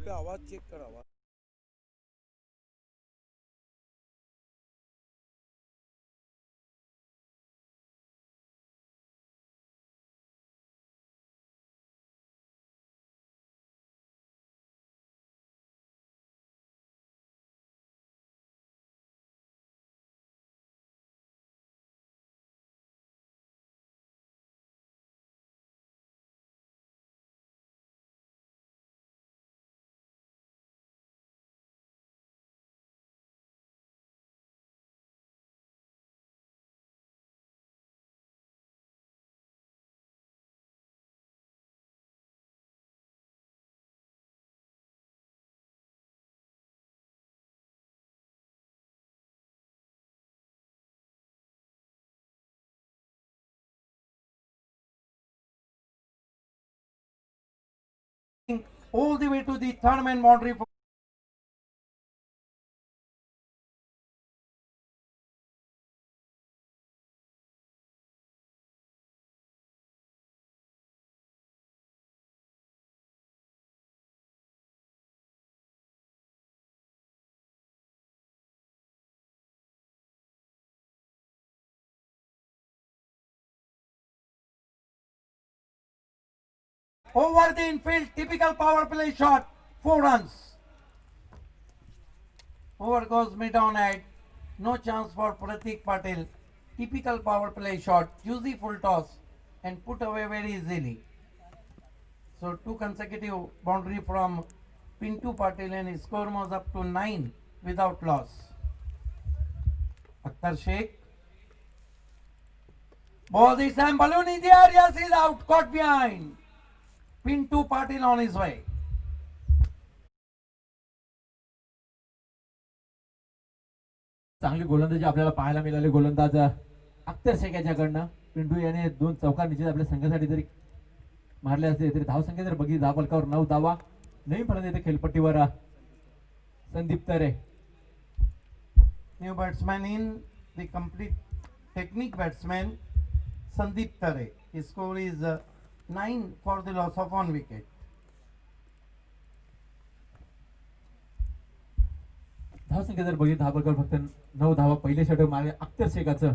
पे आवाज चेक कर आवाज. All the way to the third man boundary. Over the infield, typical power play shot, 4 runs. Over goes mid on head, no chance for Pratik Patil. Typical power play shot, juicy full toss and put away very easily. So 2 consecutive boundary from Pintu Patil and his score was up to 9 without loss. Akhtar Sheikh. Ball this time, balloon in the air, yes, he's out, caught behind. Pintu Patil on his way. चांगली गोलंदाजी आपल्याला पाहायला मिळाली. गोलंदाज अख्तर शेख याच्याकडनं. पिंटू याने 2 चौकार निश्चित आपल्या संघासाठी जरी मारले असते तरी धावसंख्या जर बघितली धाव फलकावर 9 धावा. नवीन फलंदाज येते खेळपट्टीवर संदीप तरे. New batsman in the complete technique batsman Sandeep Tare. His score is 9 for the loss of 1 wicket. धावसंख्या जर बघितली धाव फलकावर फक्त 9 धावा. पहिले षटक मारले अख्तर शेखाचं.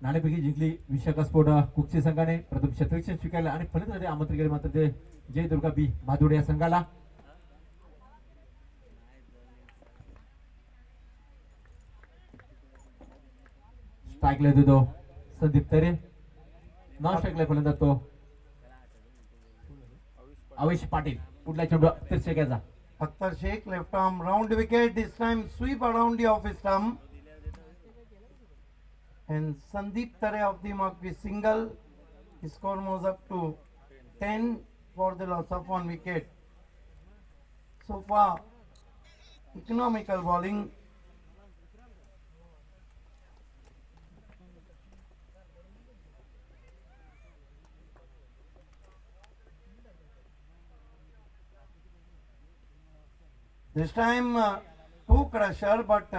नाणेफेकी जिंकली विशाखास्फोट कुक्षी संघाने. प्रथम क्षेत्ररक्षण स्वीकारले आणि फलंदाजी आमंत्रित केले मात्र ते जय दुर्गा बी भादुडे या संघाला. स्ट्राईकला देतो संदीप तरे. नॉन स्ट्राईकला फलंदाज तो आवेश पाटील. पुढला चेंडू अख्तर शेख याचा. Akhtar Sheikh left arm round wicket. This time sweep around the off stump. And Sandeep Tare of the mark with single. His score moves up to 10 for the loss of 1 wicket. So far, economical bowling. This time, 2 crusher, but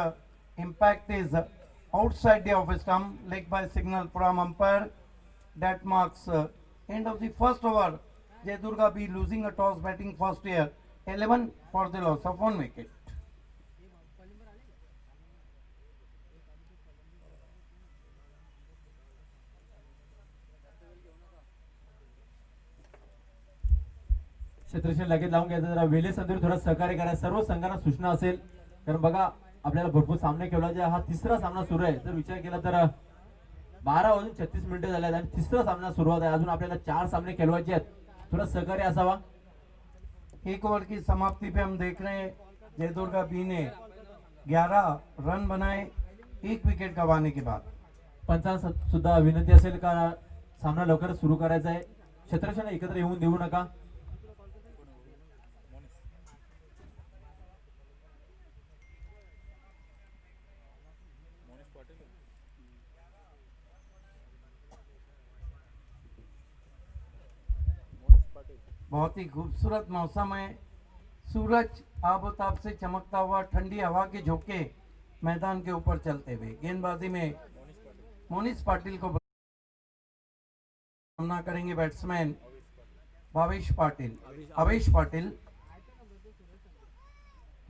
impact is outside the off stump. Leg by signal from umpire. That marks end of the first over. Jay Durga be losing a toss batting first here. 11 for the loss of 1 wicket. क्षेत्ररक्षण लगेच लावून घ्यायचं. जरा वेले संदर्भात थोडा सहकार्य करा. सर्व संघांना सूचना असेल कारण बघा आपल्याला भरपूर सामने खेळवायचे. हा तिसरा सामना सुरू आहे. जर विचार केला तर 12 वाजून 36 मिनिटं झाले आहेत आणि तिसरा सामना सुरुवात आहे. अजून आपल्याला 4 सामने खेळवायचे आहेत. थोडा सहकार्य असावा. एक ओवर की समाप्ति पे हम देख रहे हैं जय दुर्गा बी ने 11 रन बनाए 1 विकेट गंवाने के बाद. पंचांना सुद्धा विनंती असेल का सामना लवकरच सुरू करायचा आहे. क्षेत्ररक्षण एकत्र येऊन देऊ नका. बहुत ही खूबसूरत मौसम है. सूरज आबोताब से चमकता हुआ ठंडी हवा के झोंके मैदान के ऊपर चलते हुए. गेंदबाजी में मोनिश पाटिल को सामना करेंगे बैट्समैन भावेश पाटिल. अवेश पाटिल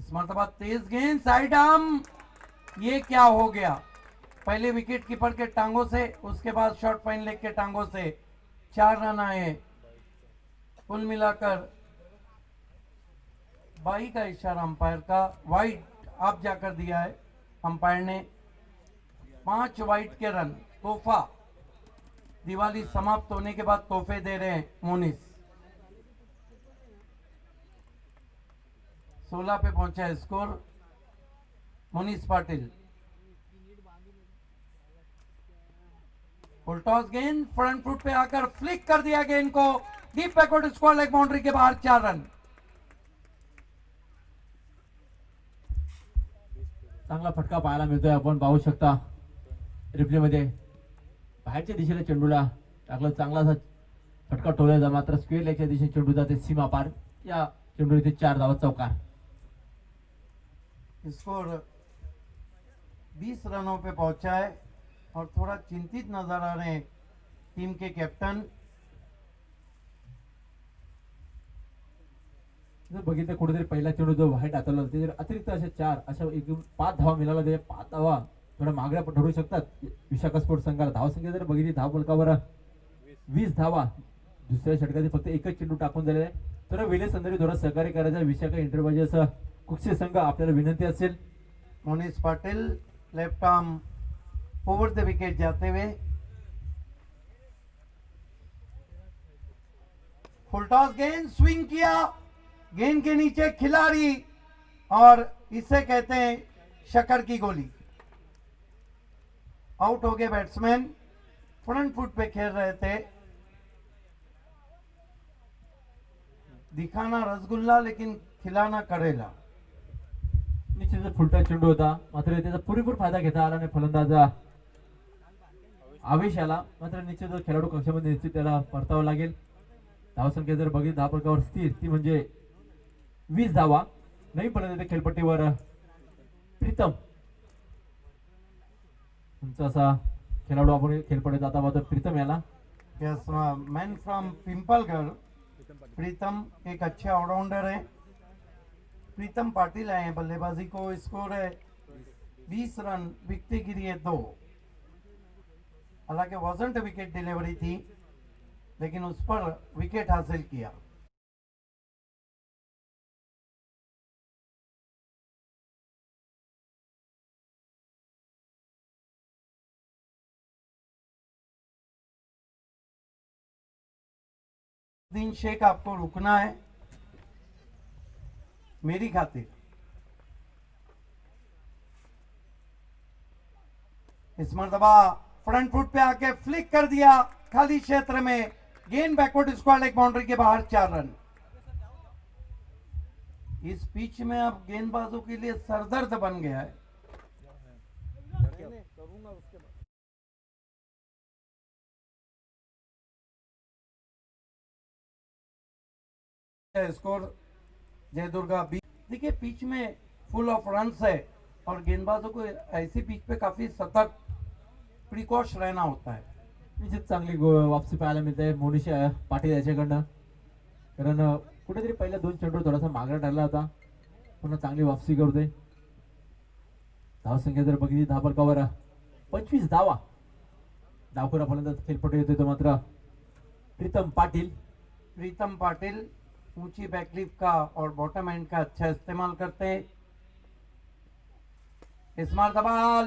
इस मरतबा तेज गेंद साइड आर्म, ये क्या हो गया? पहले विकेट कीपर के टांगों से, उसके बाद शॉर्ट फाइन लेग के टांगों से 4 रन आए। कुल मिलाकर 22 का इशारा अंपायर का, वाइट आप जाकर दिया है अंपायर ने। 5 वाइट के रन तोहफा, दिवाली समाप्त होने के बाद तोहफे दे रहे हैं मोनिस। 16 पे पहुंचा है score. Monis Patil full toss गेंद, फ्रंट फुट पे आकर फ्लिक कर दिया गेंद को, deep backward square leg boundary के बाहर 4 रन। चांगला फटका पाहायला मिळतोय, आपण पाहू शकता रिप्ले मध्ये बाहेरच्या दिशेला चेंडूला टाकलं, चांगला असा फटका टोलायचा, मात्र स्क्वेअर लेगच्या दिशेने चेंडू जाते सीमा पार। या चेंडू इथे 4 धावा चौकार। स्कोर 20 रनों पे पहुंचा है और थोड़ा चिंतित नजर आ रहे हैं टीम के कैप्टन। जर बघितलं कुठेतरी पहिला चेंडू जो वाईट हाताळला ते जर अतिरिक्त अशा 4 अशा एकदम 5 धावा मिळाला, ते 5 धावा थोड्या मागण्या पण ठरू शकतात विशाखा स्पोर्ट्स संघाला। धावसंख्या जर बघितली धाव फलकावर 20 धावा, दुसऱ्या षटकात फक्त एकच चेंडू टाकून झालेला आहे, तर वेले संदर्भी थोडा सहकार्य करायचा विशाखा इंटरव्हायझर्स कुक्षी संघ आपल्याला विनंती असेल। Monis Patil left arm over the wicket जाते हुए, फुल टॉस गेंद, स्विंग किया, गेंद के नीचे खिलाड़ी, और इसे कहते हैं शक्कर की गोली। आउट हो गए बैट्समैन, फ्रंट फुट पे खेल रहे थे। दिखाना रसगुल्ला लेकिन खिलाना करेला। निश्चितच फुलटा चेंडू होता, मात्र त्याचा पुरेपूर फायदा घेता आला नाही फलंदाज आवेश आला, मात्र निश्चितच खेळाडू कक्षामध्ये निश्चित त्याला परतावं लागेल। धावसंख्या जर बघितली धावफलकावर स्थिर, ती म्हणजे 20 धावा। नवीन फलंदाज खेळपट्टीवर प्रीतम, तुमचा असा खेळाडू आपण खेळपट्टीत आता बघतो प्रीतम याला। यस, मैन फ्रॉम पिंपलगढ़ प्रीतम एक अच्छे ऑलराउंडर है। प्रीतम पाटिल आए हैं बल्लेबाजी को। स्कोर है 20 रन, विकेट गिरी है 2। हालांकि वॉजंट विकेट डिलीवरी थी, लेकिन उस पर विकेट हासिल किया। दिन शेख आपको रुकना है मेरी खातिर। इस मरतबा फ्रंट फुट पे आके फ्लिक कर दिया खाली क्षेत्र में, गेंद बैकवर्ड स्क्वायर लेग बाउंड्री के बाहर 4 रन। इस पिच में अब गेंदबाजों के लिए सरदर्द बन गया है। स्कोर जय दुर्गा 20। देखिए पिच में फुल ऑफ रन्स है और गेंदबाजों को ऐसी पिच पे काफी सतर्क प्रिकॉश रहना होता है। निश्चित चांगली वापसी पाहायला मिळते मोनिश पाटील याच्याकडनं, कारण कुठेतरी पहिल्या 2 चेंडू थोडासा मागला ठरला होता, पुन्हा चांगली वापसी करतोय। धावसंख्या जर बघितली धावफलकावर 25 धावा, डावखुरा फलंदाज खेळपट्टी येतोय तो मात्र प्रीतम पाटील। प्रीतम पाटिल ऊंची बैकलिप का और बॉटम एंड का अच्छा इस्तेमाल करते हैं। इस मरतबा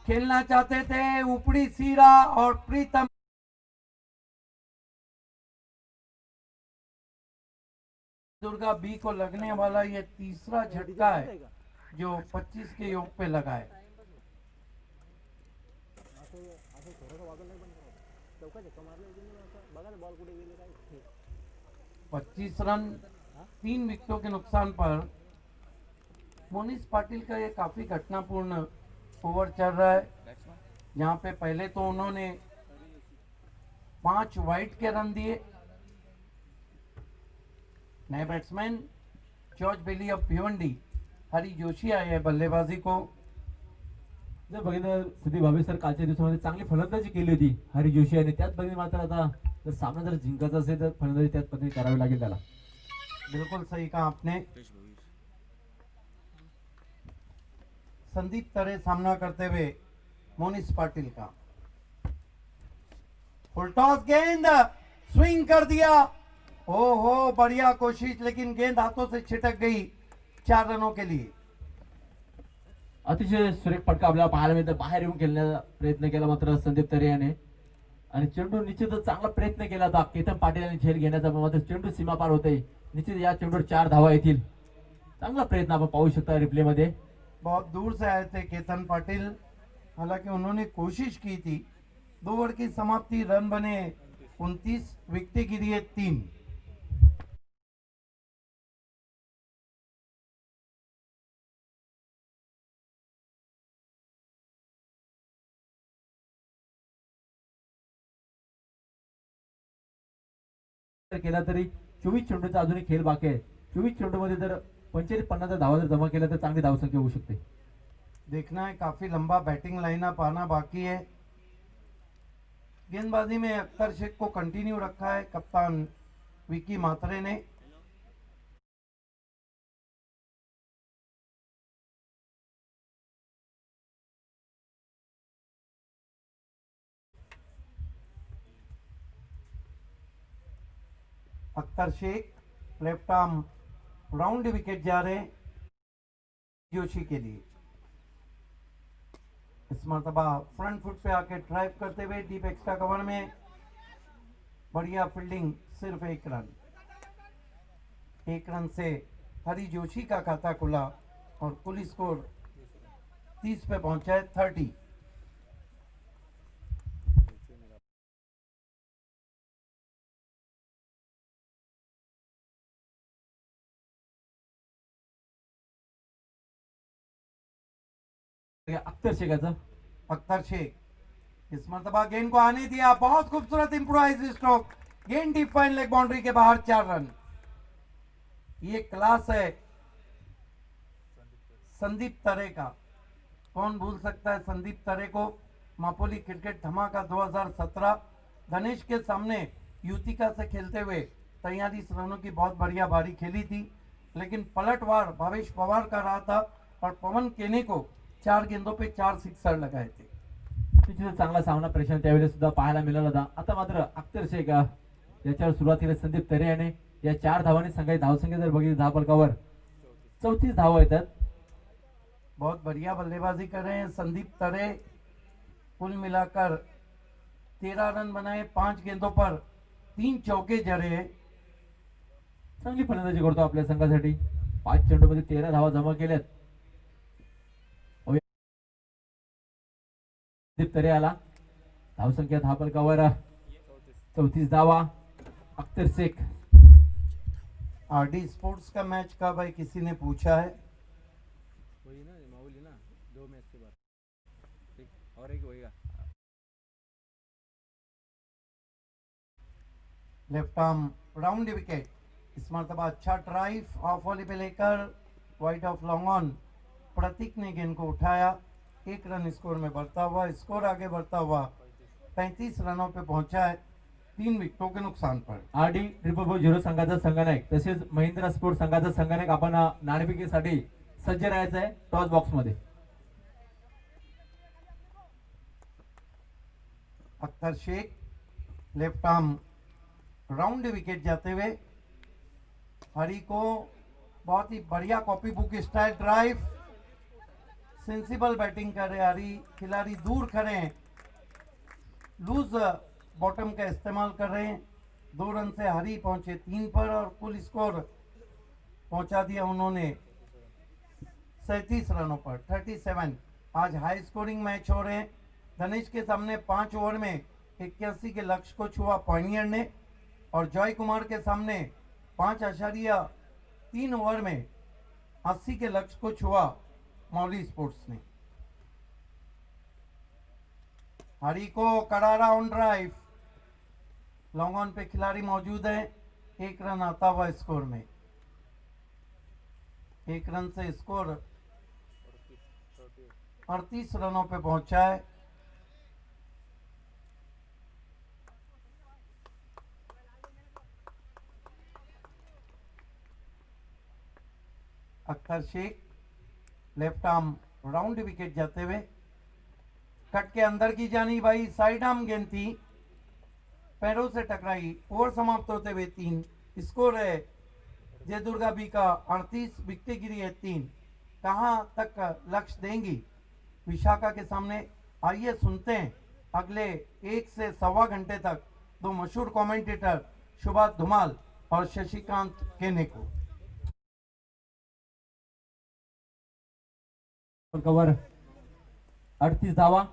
खेलना चाहते थे ऊपरी सीरा, और प्रीतम दुर्गा बी को लगने वाला ये तीसरा झटका है जो 25 के योग पे लगा है। 25 रन 3 विकेटों के नुकसान पर मोनिस पाटिल का ये काफी घटनापूर्ण ओवर चल रहा है, जहां पे पहले तो उन्होंने 5 वाइट के रन दिए। नए batsman George belly of Bhiwandi Hari Joshi आए हैं बल्लेबाजी को। जर बघितलं सुदीप भावे सर कालच्या दिवसामध्ये चांगली फलंदाजी केली होती हरी जोशी यांनी, त्याच बघितलं मात्र आता जर सामना जर जिंकायचा असेल तर फलंदाजी त्याच पद्धतीने करावी लागेल त्याला। बिल्कुल सही कहा आपने। संदीप तरे सामना करते हुए मोनिस पाटिल का। फुल टॉस गेंद स्विंग कर दिया। ओहो बढ़िया कोशिश, लेकिन गेंद हाथों से छिटक गई 4 रनों के लिए। अतिशय सुरेख फटका आपल्याला पाहायला मिळतो, बाहेर येऊन खेळण्याचा प्रयत्न केला मात्र संदीप तरे याने, आणि चेंडू निश्चितच चांगला प्रयत्न केला होता केतन पाटील यांनी झेल घेण्याचा, मात्र चेंडू सीमा पार होते। निश्चित या चेंडूवर 4 धावा येतील। चांगला प्रयत्न आपण पाहू शकता रिप्ले मध्ये। बहुत दूर से आए थे केतन पाटिल, हालांकि उन्होंने कोशिश की थी। 2 ओवर की समाप्ति, रन बने 29, विकेटें गिरी है 3। केला तरी 24 चेंडूचा अजूनही खेळ बाकी आहे। 24 चेंडू मध्ये जर 45-50 धावा जर जमा केल्या तर चांगली धावसंख्या होऊ शकते। देखना है, काफी लंबा बैटिंग लाइनअप आना बाकी है। गेंदबाजी में अख्तर शेख को कंटिन्यू रखा है कप्तान विकी मात्रे ने। Akhtar Shaikh left arm round wicket जा रहे जोशी के लिए। इस मरतबा फ्रंट फुट पे आके ड्राइव करते हुए डीप एक्स्ट्रा कवर में बढ़िया फील्डिंग, सिर्फ 1 रन। 1 रन से हरी जोशी का खाता खुला और कुल स्कोर 30 पे पहुंचा है 30। अख्तर शेखाचा अख्तर शेख इस मरतबा गेंद को आने दिया, बहुत खूबसूरत इंप्रोवाइज स्ट्रोक, गेंद डीप फाइन लेग बाउंड्री के बाहर, 4 रन। ये क्लास है संदीप तरे का। कौन भूल सकता है संदीप तरे को। मापोली क्रिकेट धमाका 2017 गणेश के सामने युतिका से खेलते हुए 43 रनों की बहुत बढ़िया बारी खेली थी, लेकिन पलटवार भावेश पवार का रहा था और पवन केने को 4 गेंदों पे 4 सिक्सर लगाए थे। निश्चितच चांगला सामना प्रेक्षण त्यावेळेस सुद्धा पाहायला मिळाला होता। आता मात्र अख्तर शेख याच्यावर सुरुवातीला संदीप तरे याने या 4 धावांनी संघाची धावसंख्या जर बघितली धावफलकावर 34 धावा येतात। बहुत बढ़िया बल्लेबाजी कर रहे हैं संदीप तरे। कुल मिलाकर 13 रन बनाए, 5 गेंदों पर 3 चौके जड़े। चांगली फलंदाजी करतो आपल्या संघासाठी। 5 चेंडूमध्ये 13 धावा जमा केल्यात। संदीप तरे आला, धावसंख्या धावफलकावर 34 धावा। अख्तर शेख। आरडी स्पोर्ट्स का मैच कब है किसी ने पूछा है। वही ना माहौली ना 2 मैच के बाद, ठीक, और एक होएगा। लेफ्ट आर्म राउंड विकेट, इस मरतबा अच्छा ड्राइव ऑफ वॉली पे लेकर वाइड ऑफ लॉन्ग ऑन। प्रतीक ने गेंद को उठाया, 1 रन स्कोर में बढ़ता हुआ, स्कोर आगे बढ़ता हुआ 35 रनों पे पहुंचा है 3 विकेटों के नुकसान पर। आरडी 000 संघाचा संघनायक तसेच महिंद्रा स्पोर्ट संघाचा संघनायक आपण नाणेफेकीसाठी सज्ज राहायचं आहे टॉस बॉक्स मध्ये। Akhtar Shaikh left arm round wicket जाते हुए हरी को बहुत ही बढ़िया copy book style drive, sensible batting कर रहे हरी। खिलाड़ी दूर खड़े हैं, लूज बॉटम का इस्तेमाल कर रहे हैं। 2 रन से हरी पहुंचे 3 पर और कुल स्कोर पहुंचा दिया उन्होंने 37 रनों पर, 37। आज हाई स्कोरिंग मैच हो रहे हैं। धनेश के सामने 5 ओवर में 81 के लक्ष्य को छुआ पॉइनियर ने और जॉय कुमार के सामने 5.3 ओवर में 80 के लक्ष्य को छुआ मौली स्पोर्ट्स ने। हरी को करारा ऑन ड्राइव, लॉन्ग ऑन पे खिलाड़ी मौजूद है। 1 रन आता हुआ स्कोर में, 1 रन से स्कोर 38 रनों पे पहुंचा है। Akhtar Shaikh left arm round wicket जाते हुए कट के अंदर की जानी भाई, साइड आर्म गेंद थी, पैरों से टकराई। ओवर समाप्त होते हुए 3 स्कोर है जय दुर्गा बी का 38, विकेट गिरी है 3। कहां तक लक्ष्य देंगी विशाखा के सामने, आइए सुनते हैं अगले 1 से सवा घंटे तक दो मशहूर कमेंटेटर सुभाष धुमाल और शशिकांत केने को। कवर 38 धावा।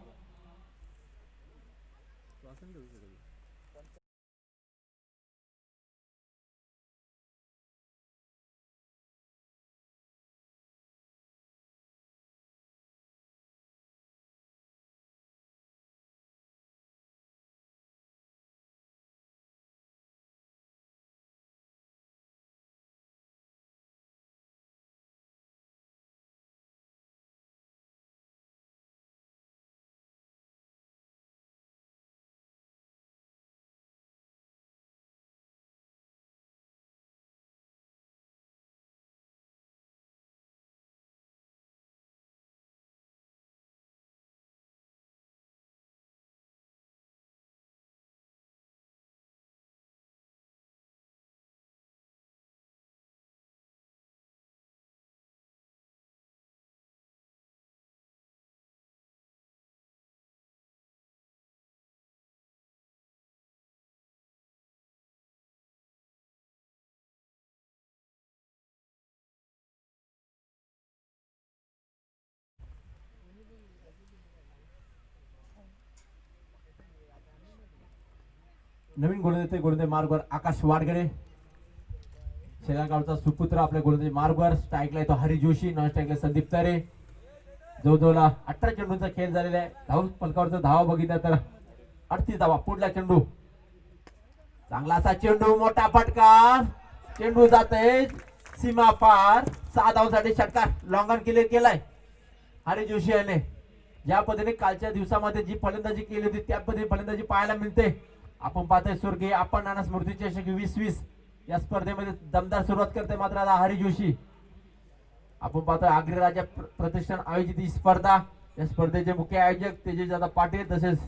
नवीन गोलंदाज गोलंदाज मार्गवर आकाश वाडगडे, शेलागावचा सुपुत्र आपल्या गोलंदाजी मार्गवर। स्ट्राईकला येतो हरी जोशी, नॉन स्ट्राईकला संदीप तरे। जवळजवळ 18 चेंडूंचा खेळ झालेला आहे। धाव फलकावरचा धावा बघितला तर 38 धावा। पुढला चेंडू, चांगला असा चेंडू, मोठा फटका, चेंडू जाते सीमा पार। 6 धावांसाठी षटकार लॉंग ऑन क्लिअर केलाय हरी जोशी याने। ज्या पद्धतीने कालच्या दिवसामध्ये जी फलंदाजी केली होती त्या पद्धतीने फलंदाजी पाहायला मिळते। आपण पाहतोय स्वर्गीय आपण नाना स्मृती चषक 2020 या स्पर्धेमध्ये दमदार सुरुवात करते मात्र आता हरी जोशी। आपण पाहतोय आग्रे राजा प्रतिष्ठान आयोजित ही स्पर्धा। या स्पर्धेचे मुख्य आयोजक तेजस दादा पाटील तसेच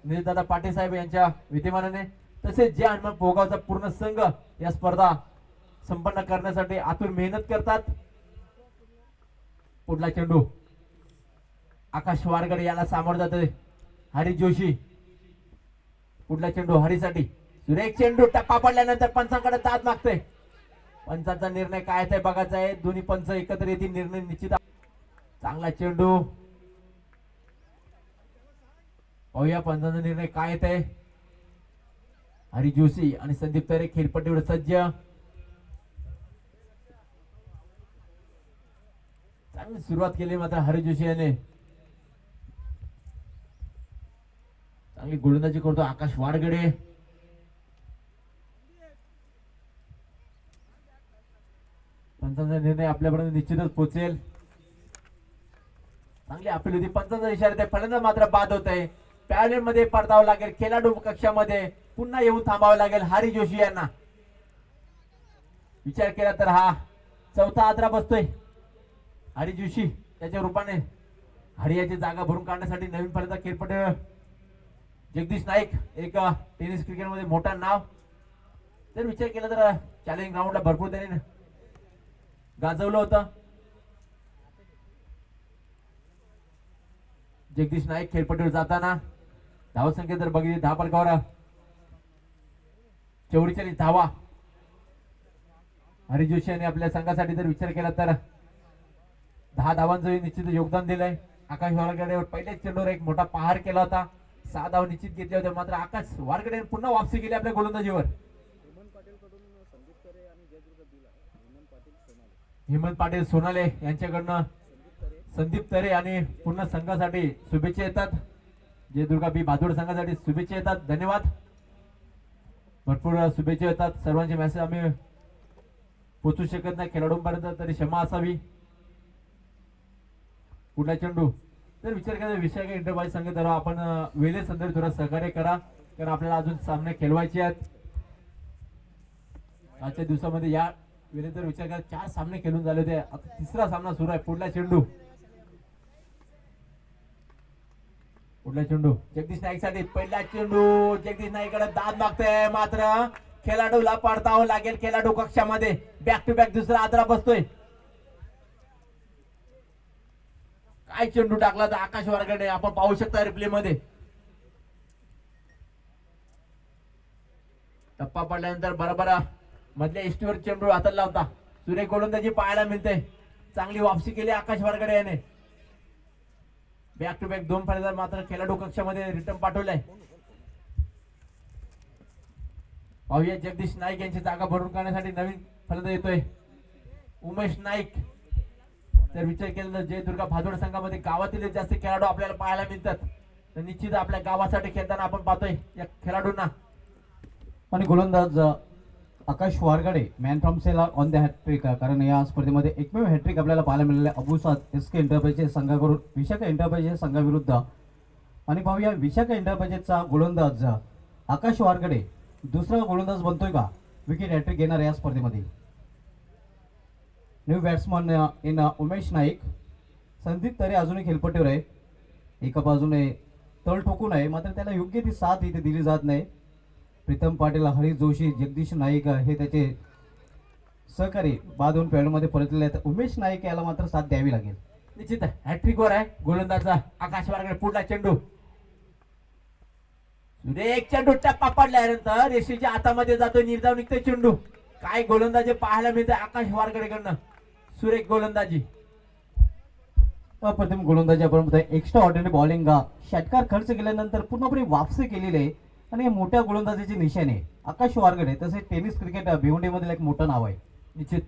निलेश दादा पाटील साहेब यांच्या विद्यमानाने तसेच जे हनुमान पोगावचा पूर्ण संघ या स्पर्धा संपन्न करण्यासाठी आतून मेहनत करतात। पुढला चेंडू आकाश वारगडे याला सामोर जाते हरी जोशी। पुढला चेंडू हरीसाठी, सुरेख चेंडू, टप्पा पडल्यानंतर पंचांकडे दाद मागते। पंचांचा निर्णय काय ते बघायचा आहे। दोन्ही पंच एकत्र येतील, निर्णय निश्चित। चांगला चेंडू, पाहूया पंचांचा निर्णय काय येते। हरी जोशी आणि संदीप तरे खेळपट्टीवर सज्ज। चांगली सुरुवात केली मात्र हरी जोशी याने। चांगली गोलंदाजी करतो आकाश वाडगडे। पंचांचा निर्णय आपल्यापर्यंत निश्चितच पोहोचेल। चांगली अपील होती, पंचांचा इशारा ते फलंदाज मात्र बाद होत आहे। पॅव्हलियन मध्ये परतावं लागेल, खेळाडू कक्षामध्ये पुन्हा येऊन थांबावं लागेल हरी जोशी यांना। विचार केला तर हा चौथा आदरा बसतोय हरी जोशी। त्याच्या रूपाने हरियाची जागा भरून काढण्यासाठी नवीन फलंदाज खेळपट्टीवर जगदीश नाईक, एक टेनिस क्रिकेट मध्ये मोठा नाव। जर विचार केला तर चॅलेंजिंग ग्राउंडला भरपूर त्याने गाजवलं होतं। जगदीश नाईक खेळपट्टीवर जाताना धावसंख्या जर बघितली धाव फलकावर 44 धावा हरी जोशी यांनी आपल्या संघासाठी जर विचार केला तर 10 धावांचं निश्चित योगदान दिलंय। आकाश वारगडे पहिल्याच चेंडूवर एक मोठा पहार केला होता, 6 धावा निश्चित घेतले होते मात्र आकाश वारगडे पुन्हा वापसी केली आपल्या गोलंदाजीवर। हेमंत पाटील सोनाले यांच्याकडनं संदीप तरे आणि पुन्हा संघासाठी शुभेच्छा येतात। जय दुर्गा बी बहादूर संघासाठी शुभेच्छा येतात, धन्यवाद। भरपूर शुभेच्छा येतात, सर्वांचे मेसेज आम्ही पोहोचू शकत नाही खेळाडूंपर्यंत, तरी क्षमा असावी। पुढला चेंडू, तर विचार केला विषय काय इंटरव्हाइस सांगत तर आपण वेळे संदर्भात थोडा सहकार्य करा, कारण आपल्याला अजून सामने खेळवायचे आहेत। आजच्या दिवसामध्ये या वेळेत जर विचार करा 4 सामने खेळून झाले होते, आता तिसरा सामना सुरू आहे। पुढला चेंडू पुढला चेंडू जगदीश नाईक साठी पहिला चेंडू जगदीश नाईककडे दाद मागतोय मात्र खेळाडूला पडतावं लागेल खेळाडू कक्षामध्ये बॅक टू बॅक दुसरा आदरा बसतोय काय चेंडू टाकला तर आकाश वारगडे आपण पाहू शकता रिप्ले मध्ये टप्पा पडल्यानंतर बरोबर मधल्या इष्टीवर चेंडू हाताला लावता सुरेख गोलंदाजी पाहायला मिळते चांगली वापसी केली आकाश वारगडे याने बॅक टू बॅक 2 फलंदाज मात्र खेळाडू कक्षामध्ये रिटर्न पाठवलाय पाहूया जगदीश नाईक यांची जागा भरून काढण्यासाठी नवीन फलंदाज येतोय उमेश नाईक तर विचार केला तर जयदुर्गा भादोड संघामध्ये गावातील जास्त खेळाडू आपल्याला पाहायला मिळतात तर निश्चित आपल्या गावासाठी खेळताना आपण पाहतोय या खेळाडूंना आणि गोलंदाज आकाश वारगडे मॅन फ्रॉम सेला ऑन द हॅट्रिक कारण या स्पर्धेमध्ये एकमेव हॅट्रिक आपल्याला पाहायला मिळाले अबुसाद एस के एंटरप्राइजेस संघाकडून विशाखा एंटरप्राइजेस संघाविरुद्ध आणि पाहूया विशाखा एंटरप्राइजेसचा गोलंदाज आकाश वारगडे दुसरा गोलंदाज बनतोय का विकेट हॅट्रिक घेणार या स्पर्धेमध्ये new batsman in Umesh Naik Sandeep Tare अजूनही खेळपट्टीवर आहे एका बाजूने तळ ठोकून आहे मात्र त्याला योग्य ती साथ इथे दिली जात नाही प्रीतम पाटील हरीश जोशी जगदीश नाईक हे त्याचे सहकारी बाद होऊन खेळाडूमध्ये परतलेले आहेत उमेश नाईक याला मात्र साथ द्यावी लागेल निश्चित हॅट्रिक वर आहे गोलंदाज आकाश वारगडे पुढला चेंडू एक चेंडू टप्पा पडल्यानंतर रेषेच्या हातामध्ये जातोय निर्धाव निघतोय चेंडू काय गोलंदाजी पाहायला मिळते आकाश वारगडेकडनं सुरेख गोलंदाजी अप्रतिम गोलंदाजी आपण एक्स्ट्रा ऑर्डिनरी बॉलिंग षटकार खर्च केल्यानंतर पूर्णपणे वापसी केलेली आहे आणि या मोठ्या गोलंदाजीची निशाणी आहे आकाश वारगडे तसे टेनिस क्रिकेट भिवंडीमधील एक मोठं नाव आहे निश्चित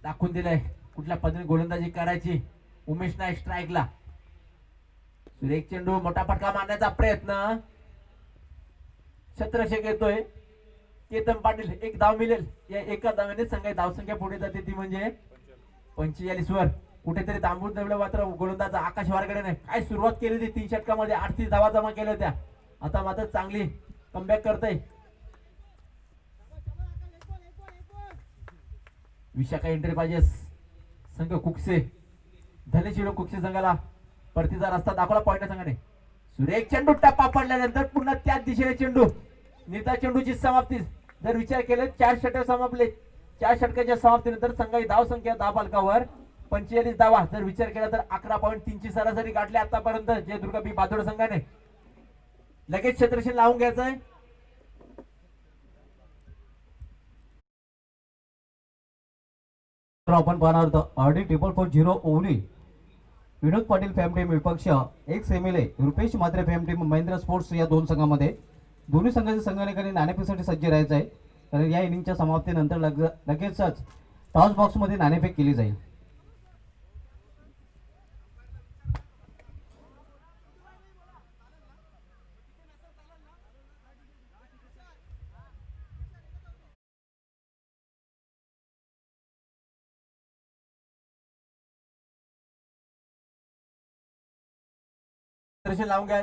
दाखवून दिलंय कुठल्या पद्धतीने गोलंदाजी करायची उमेश नाईक स्ट्राईकला सुरेख चेंडू मोठा फटका मारण्याचा प्रयत्न छत्रशेख येतोय केतन पाटील एक धाव मिळेल या एका धावाने संघ धावसंख्या पुढे जाते ती म्हणजे 45 वर कुठेतरी तांबून ठेवलं मात्र गोलंदाज आकाश वारगडेने काय सुरुवात केली होती 3 षटकामध्ये 38 धावा जमा केल्या होत्या आता मात्र चांगली कमबॅक करतोय विशाखा एंटरप्राइजेस संघ कुकसे धनेशिरो कुकसे संघाला परतीचा रस्ता दाखवला पॉइंट संघाने सुरेख चेंडू टप्पा पडल्यानंतर पुन्हा त्याच दिशेने चेंडू निर्धाव चेंडूची समाप्ती जर विचार केले 4 षटक समापले 4 षटकाच्या समाप्तीनंतर संघाची धाव संख्या 10 फलकावर 45 धावा जर विचार केला तर 11.3 ची सरासरी गाठली आतापर्यंत जयदुर्गा बी भादोड संघाने लगेच क्षेत्रशील लावून घ्यायचंय आपण पाहणार आहोत RD 440 ओवली विनोद पाटील फॅम टीम विपक्ष एक्स MLA रुपेश मात्रे फॅम टीम महिंद्रा स्पोर्ट्स या 2 संघामध्ये दोन्ही संघाच्या संघाने नाणेफेकसाठी सज्ज राहायचं आहे कारण या इनिंगच्या समाप्तीनंतर लगेचच टॉस बॉक्समध्ये नाणेफेक केली जाईल क्षेत्रशील लावून घ्या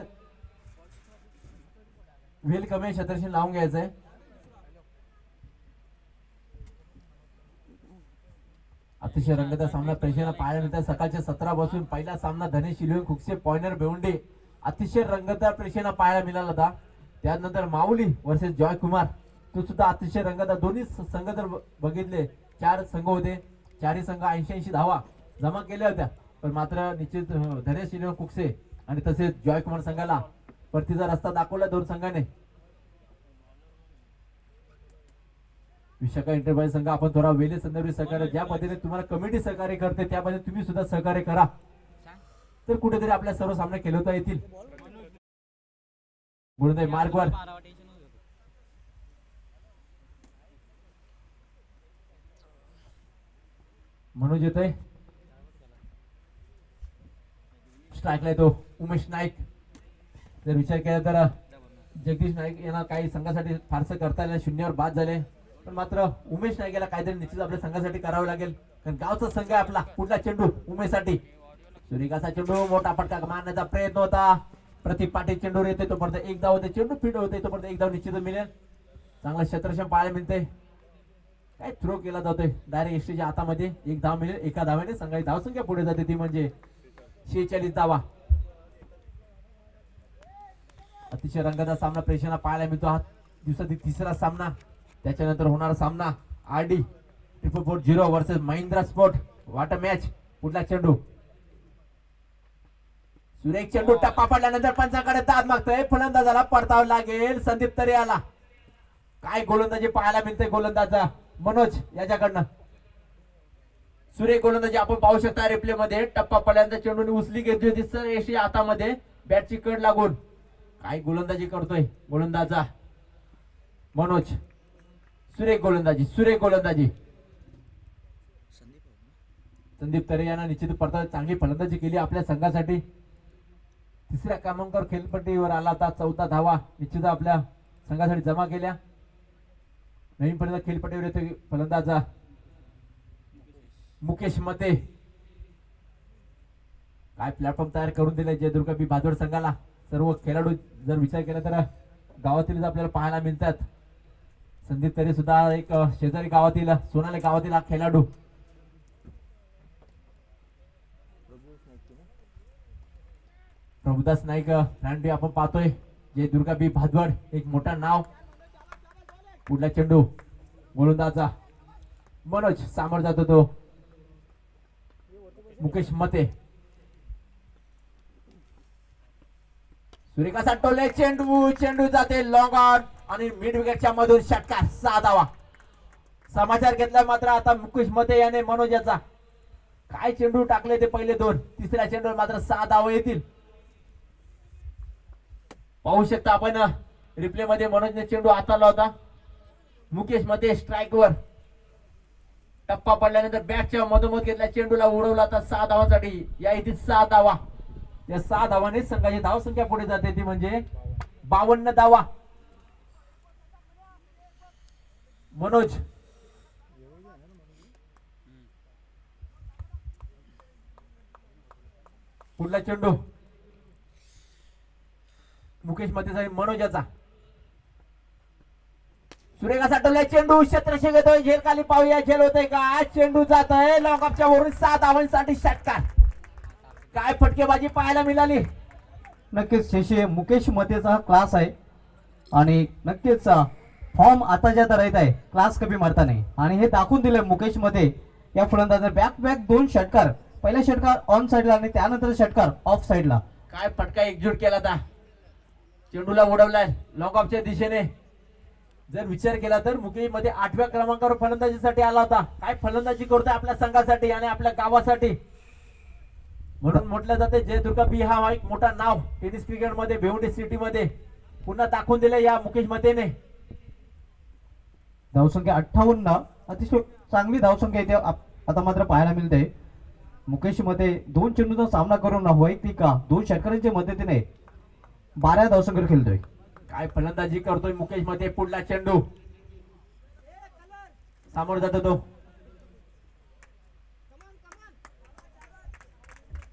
वेल कमी क्षेत्रशील लावून घ्यायचंय अतिशय रंगतदार सामना प्रेक्षकांना पाहायला मिळतात सकाळच्या 17 पासून पहिला सामना धनेश शिलवे खुकसे पॉइंटर बेवंडे अतिशय रंगतदार प्रेक्षकांना पाहायला मिळाला होता त्यानंतर माऊली वर्सेस जॉय कुमार तो सुद्धा अतिशय रंगतदार दोन्ही संघ जर बघितले 4 संघ होते 4ही संघ 80 धावा जमा केल्या होत्या पण मात्र निश्चित धनेश शिलवे खुकसे आणि तसेच जॉय कुमार संघाला परतीचा रस्ता दाखवला 2 संघाने विशाखा एंटरप्राइज संघ आपण थोडा वेळे संदर्भी सहकार्य ज्या पद्धतीने तुम्हाला कमिटी सहकार्य करते त्या पद्धतीने तुम्ही सुद्धा सहकार्य करा तर कुठेतरी आपल्या सर्व सामने खेळवता येतील गुरुदेव मार्गवर मनोज येतोय स्ट्राईकला येतो उमेश नाईक जर विचार केला तर जगदीश नाईक यांना काही संघासाठी फारसं करता आलं 0 वर बाद झाले पण मात्र उमेश नाईकला काहीतरी निश्चित आपल्या संघासाठी करावं लागेल कारण गावचा संघ आहे आपला पुढला चेंडू उमेशसाठी सूर्यकाचा चेंडू मोठा फटका मारण्याचा प्रयत्न होता प्रतीक पाटील चेंडूवर येते तोपर्यंत 1 धाव होते चेंडू फिट होते तोपर्यंत 1 धाव निश्चित मिळेल चांगला क्षेत्रक्षम पाहायला मिळते काय थ्रो केला जातोय डायरेक्ट एसटीच्या हातामध्ये 1 धाव मिळेल एका धावाने संघाची धावसंख्या पुढे जाते ती म्हणजे 46 धावा अतिशय रंगतदार सामना प्रेक्षकांना पाहायला मिळतो. हा दिवसातील तिसरा सामना. त्याच्यानंतर होणारा सामना RD 440 वर्सेस महिंद्रा स्पोर्ट. वाट अ मॅच. पुढला चेंडू सुरेख चेंडू टप्पा पडल्यानंतर पंचाकडे दाद मागतोय. फलंदाजाला परतावं लागेल. संदीप तरे आला. काय गोलंदाजी पाहायला मिळते गोलंदाजा मनोज याच्याकडनं. सुरेख गोलंदाजी आपण पाहू शकता रिप्ले मध्ये. टप्पा पडल्यानंतर चेंडूने उचली घेतली होती सर यशी हातामध्ये बॅटची कड लागून. काय गोलंदाजी करतोय गोलंदाजा मनोज. सुरेख गोलंदाजी संदीप तरे यांना निश्चित परतावे चांगली फलंदाजी केली आपल्या संघासाठी. तिसऱ्या क्रमांकावर खेळपट्टीवर आला होता. 14 धावा निश्चित आपल्या संघासाठी जमा केल्या. नवीन फलंदाज खेळपट्टीवर येतो फलंदाजा मुकेश मते. काय प्लॅटफॉर्म तयार करून दिले जयदुर्गा बी भादोड संघाला. सर्व खेळाडू जर विचार केला तर गावातील आपल्याला पाहायला मिळतात. संदीप तरे सुद्धा एक शेजारी गावातील सोनाली गावातील हा खेळाडू. प्रभुदास नाईक फ्रँडी आपण पाहतोय. जयदुर्गा बी भादवड एक मोठा नाव. पुढला चेंडू गोलंदाजा मनोज. सामोर जातो तो मुकेश मते. सुरेखा टोले चेंडू जाते लॉंग ऑन आणि मिड विकेटच्या मधून षटकार. 6 धावा. समाचार घेतला मात्र आता मुकेश मते याने मनोज याचा. काय चेंडू टाकले ते पहिले 2. तिसऱ्या चेंडूवर मात्र 6 धावा येतील. पाहू शकता आपण रिप्ले मध्ये मनोजने चेंडू हाताळला होता. मुकेश मते स्ट्राईक वर. टप्पा पडल्यानंतर बॅटच्या मधोमध घेतल्या चेंडूला उडवला होता 6 धावांसाठी. या इथे 6 धावा. या 6 धावाने संघाची धाव संख्या पुढे जाते ती म्हणजे 52 धावा. मनोज पुढला चेंडू मुकेश मतेचा मनोज याचा. सुरेखा साठवलाय चेंडू. क्षेत्रक्षक घेतोय. झेल खाली पाहूया झेल होतोय का. चेंडू जात आहे लॉंग ऑफच्या वरून. 6 धावांसाठी षटकार. काय फटकेबाजी पाहायला मिळाली. नक्कीच शेषे मुकेश मतेचा हा क्लास आहे आणि नक्कीच फॉर्म आता ज्या तऱ्हेत आहे क्लास कमी मारता नाही आणि हे दाखवून दिले मुकेश मते या फलंदाजाने. बॅक 2 षटकार. पहिला षटकार ऑन साइडला आणि त्यानंतर षटकार ऑफ साइडला. काय फटका एकजूट केला था. चेंडूला उडवलाय लॉंग ऑफच्या दिशेने. जर विचार केला तर मुकेश मध्ये 8व्या क्रमांकावर फलंदाजीसाठी आला होता. काय फलंदाजी करतोय आपल्या संघासाठी आणि आपल्या गावासाठी. म्हणून म्हटलं जाते जयदुर्गा बी हा एक मोठा नाव टेनिस क्रिकेट मध्ये भिवंडी सिटी मध्ये पुन्हा दाखवून दिले या मुकेश मतेने. धावसंख्या 58. अतिशय चांगली धावसंख्या इथे आता मात्र पाहायला मिळते. मुकेश मते 2 चेंडूचा सामना करून वैयक्तिक 2 षटकारांच्या मदतीने 12 धावसंख्येवर खेळतोय. काय फलंदाजी करतोय मुकेश मते. पुढला चेंडू सामोर जातो तो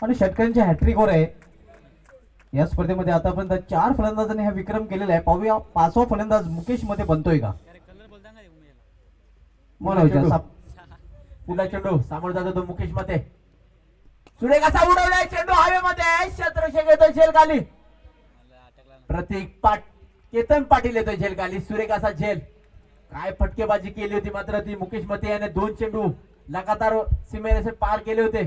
आणि षटकारांच्या हॅट्रिकवर आहे. या स्पर्धेमध्ये आतापर्यंत 4 फलंदाजांनी हा विक्रम केलेला आहे. पाहूया 5वा फलंदाज मुकेश मध्ये बनतोय का. मनोज पुढला चेंडू सामोर जातो तो मुकेश मते. सुरेखाचा उडवलाय चेंडू हवेमध्ये. क्षेत्रक्षक येतोय झेल खाली. प्रतीक केतन पाटील येतोय झेल खाली. सुरेखाचा झेल. काय फटकेबाजी केली होती मात्र ती मुकेश मते याने. 2 चेंडू लगातार सीमेरेषे पार केले होते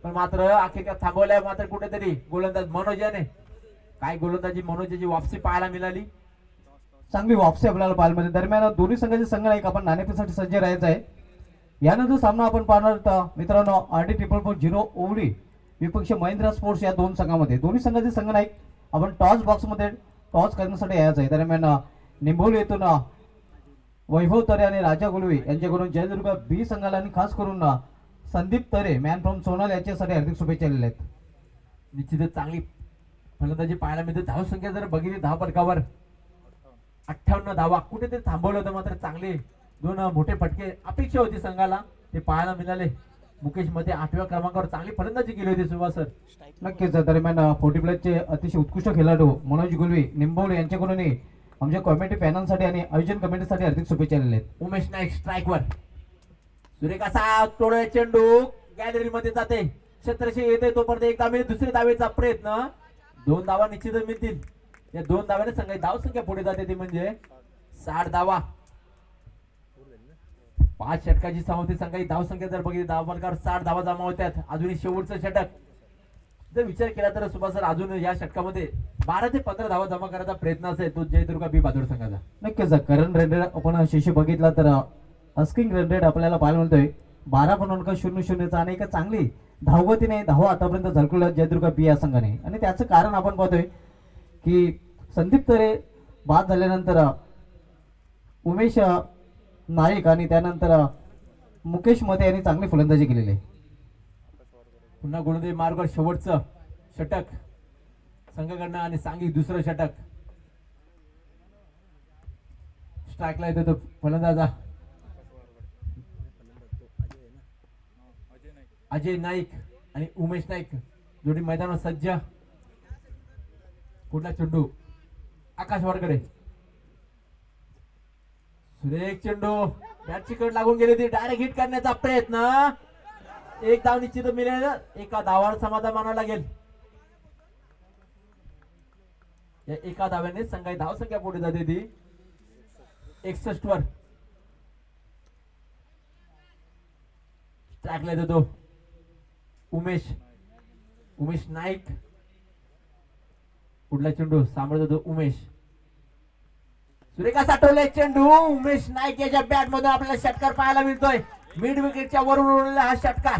पण मात्र अखेर थांबवल्या मात्र कुठेतरी गोलंदाज मनोज याने. काय गोलंदाजी मनोजची वापसी पाहायला मिळाली. चांगली वापसी आपल्याला पाहायला मिळते. दरम्यान दोन्ही संघाचे संघनायक आपण नाणेफेकीसाठी सज्ज राहायचं आहे. यानंतर सामना आपण पाहणार मित्रांनो RD 440 ओवडी विपक्ष महिंद्रा स्पोर्ट्स या 2 संघामध्ये. दोन्ही संघाचे संघनायक आपण टॉस बॉक्स मध्ये टॉस करण्यासाठी यायचं आहे. दरम्यान निंभोली येथून वैभव तरे आणि राजा गुलवे यांच्याकडून जयदुर्गा बी संघाला आणि खास करून संदीप तरे मॅन फ्रॉम सोनाल याच्यासाठी हार्दिक शुभेच्छा दिल्या आहेत. निश्चितच चांगली फलंदाजी पाहायला मिळते. धावसंख्या जर बघितली धावफलकावर 58 धावा. कुठेतरी थांबवलं होतं मात्र चांगले 2 मोठे फटके अपेक्षा होती संघाला ते पाहायला मिळाले. मुकेश मध्ये 8व्या क्रमांकावर चांगली फलंदाजी केली होती सुभाष सर. नक्कीच. दरम्यान 40 प्लसचे अतिशय उत्कृष्ट खेळाडू मनोज गुलवे निंबवले यांच्याकडून आमच्या कमिटी पॅनलसाठी आणि आयोजन कमिटीसाठी हार्दिक शुभेच्छा दिल्या आहेत. उमेश नाईक स्ट्राईक वर. सुरेखाचा तोडे चेंडू गॅलरी मध्ये जाते. क्षेत्रक्षक येते तोपर्यंत एक धावे दुसऱ्या धावेचा प्रयत्न. 2 धावा निश्चितच मिळतील या 2 धाव्याने संघाची धावसंख्या पुढे जाते ती म्हणजे 60 धावा. 5 षटकाची समाप्ती संघाची धावसंख्या जर बघितली धावफलकावर 60 धावा जमा होत्यात. अजूनही शेवटचं षटक जर विचार केला तर सुभाष सर अजून या षटकामध्ये 12 ते 15 धावा जमा करायचा प्रयत्न असेल तो जयदुर्गा बी बहादूर संघाचा. नक्कीच करंट रन रेट आपण शिशी बघितला तर अस्किंग रन रेट आपल्याला पाहायला मिळतोय 12.00चा आणि एक चांगली धावगतीने धावा आतापर्यंत झळकवल्या जयदुर्गा बी या संघाने. आणि त्याचं कारण आपण पाहतोय की संदीप तरे बाद झाल्यानंतर उमेश नाईक आणि त्यानंतर मुकेश मते यांनी चांगली फलंदाजी केलेली आहे. पुन्हा गोलंदाजी मार्गावर शेवटचं षटक संघाकडनं आणि सांघिक दुसरं षटक. स्ट्राईकला येतो तो फलंदाजा अजय नाईक आणि उमेश नाईक जोडी मैदानावर सज्ज. पुढला चेंडू आकाश वारकडे. सुरेख चेंडू बॅटची कड लागून गेली ती डायरेक्ट हिट करण्याचा प्रयत्न. एक धाव निश्चित मिळेल. एका धावावर समाधान मानावं लागेल. या एका धाव्याने संघाची धावसंख्या पुढे जाते ती 61 वर. स्ट्राईकला येतो तो उमेश नाईक. पुढला चेंडू सांभाळतो तो उमेश. सुरेखा साठवले चेंडू उमेश नाईक याच्या बॅट मधून आपल्याला षटकार पाहायला मिळतोय. मिड विकेटच्या वरून उडलेला हा षटकार.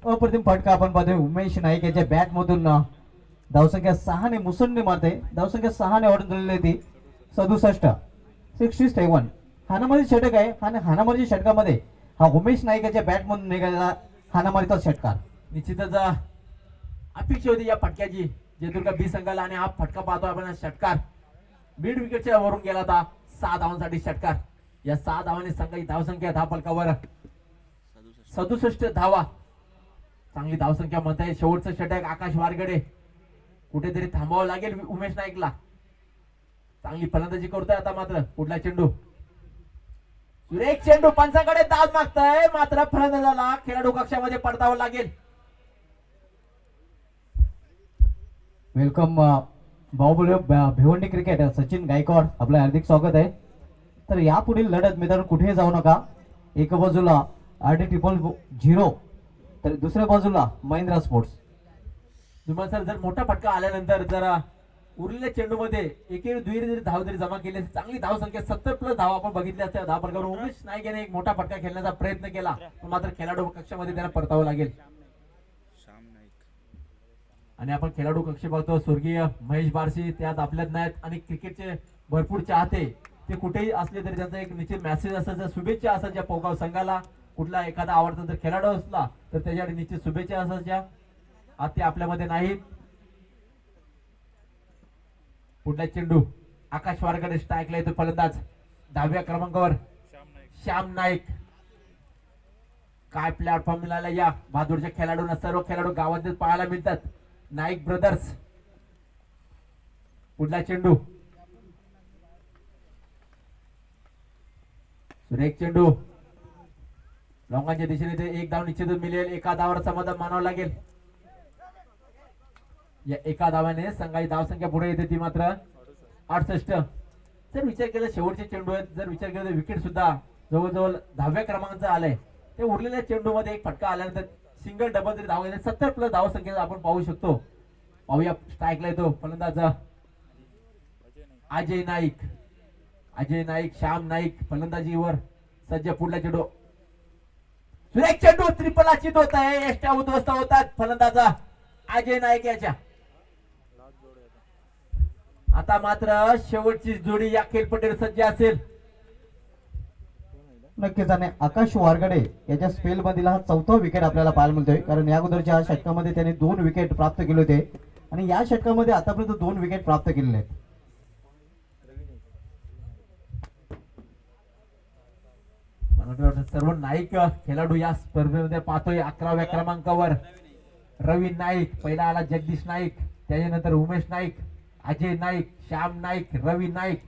अप्रतिम फटका आपण पाहतोय उमेश नाईक याच्या बॅट मधून धावसंख्या 6 ने मुसंडी मारते. धावसंख्या 6 ने ओढून दिलेली ती 67 हानामारी षटक आहे. आणि हानामारी षटकामध्ये हा उमेश नाईक याच्या बॅट मधून निघालेला हानामारीचा षटकार. निश्चितच अपेक्षा होती या फटक्याची जयदुर्गा बी संघाला आणि हा फटका पाहतो आपण षटकार मिड विकेटच्या वरून गेला होता. 6 धावांसाठी षटकार. या 6 धावांनी संघाची धावसंख्या धावफलकावर 67 धावा. चांगली धावसंख्या म्हणताय. शेवटचं षटक आकाश वारगडे. कुठेतरी थांबावं लागेल उमेश नाईकला. चांगली फलंदाजी करतोय आता मात्र. पुढला चेंडू सुरेख चेंडू पंचाकडे दाद मागताय मात्र फलंदाजाला खेळाडू कक्षामध्ये पडतावं लागेल. वेलकम बाहुबली भिवंडी क्रिकेट सचिन गायकवाड आपलं हार्दिक स्वागत आहे. तर यापुढील लढत मैदान कुठेही जाऊ नका. एका बाजूला RD000 तर दुसऱ्या बाजूला महिंद्रा स्पोर्ट्स. तुम्हाला सर जर मोठा फटका आल्यानंतर जरा उरलेल्या चेंडू मध्ये एकेरी दुहेरी जरी धाव जरी जमा केली चांगली धावसंख्या 70+ धाव आपण बघितल्या असत्या धावफलकावर उमेश नाईक याने एक मोठा फटका खेळण्याचा प्रयत्न केला पण मात्र खेळाडू कक्षामध्ये त्यांना परतावं लागेल. आणि आपण खेळाडू कक्ष बघतो स्वर्गीय महेश बारशी त्यात आपल्यात नाहीत आणि क्रिकेटचे भरपूर चाहते ते कुठेही असले तरी त्यांचा एक निश्चित मेसेज असायचा शुभेच्छा असायच्या पोगाव संघाला. कुठला एखादा आवडता जर खेळाडू असला तर त्याच्यासाठी निश्चित शुभेच्छा असायच्या. आज ते आपल्यामध्ये नाहीत. पुढला चेंडू आकाश वारकडे. स्ट्राईकला येतो फलंदाज 10व्या क्रमांकावर श्याम नाईक. काय प्लॅटफॉर्म मिळाला या बहादूरच्या खेळाडूंना. सर्व खेळाडू गावात पाहायला मिळतात. नाईक ब्रदर्स. पुढला चेंडू सुरेख चेंडू लॉंगाच्या दिशेने ते एक धाव निश्चितच मिळेल. एका धावावर समाधान मानावं लागेल. या एका धावाने संघाची धावसंख्या पुढे येते ती मात्र 68. जर विचार केला शेवटचे चेंडू आहेत जर विचार केला तर विकेट सुद्धा जवळजवळ 10व्या क्रमांकाचं आलंय. ते उरलेल्या चेंडू मध्ये एक फटका आल्यानंतर सिंगल डबल जरी धाव 70+ धावसंख्या आपण पाहू शकतो. पाहूया स्ट्राईकला येतो फलंदाज अजय नाईक. श्याम नाईक फलंदाजीवर सज्ज. पुढला चेंडू सुरेख चेंडू त्रिपलाचित होत आहे. एष्ट्या उद्ध्वस्त होतात फलंदाज अजय नाईक याच्या. आता मात्र शेवटची जोडी या खेळपट्टीवर सज्ज असेल. नक्कीच. आणि आकाश वारगडे याच्या स्पेल मधील हा 4था विकेट आपल्याला पाहायला मिळतोय. कारण या अगोदरच्या षटकामध्ये त्याने 2 विकेट प्राप्त केले होते आणि या षटकामध्ये आतापर्यंत 2 विकेट प्राप्त केलेले आहेत. सर्व नाईक खेळाडू या स्पर्धेमध्ये पाहतोय. 11व्या क्रमांकावर रवी नाईक. पहिला आला जगदीश नाईक. त्याच्यानंतर उमेश नाईक, अजय नाईक, श्याम नाईक, रवी नाईक.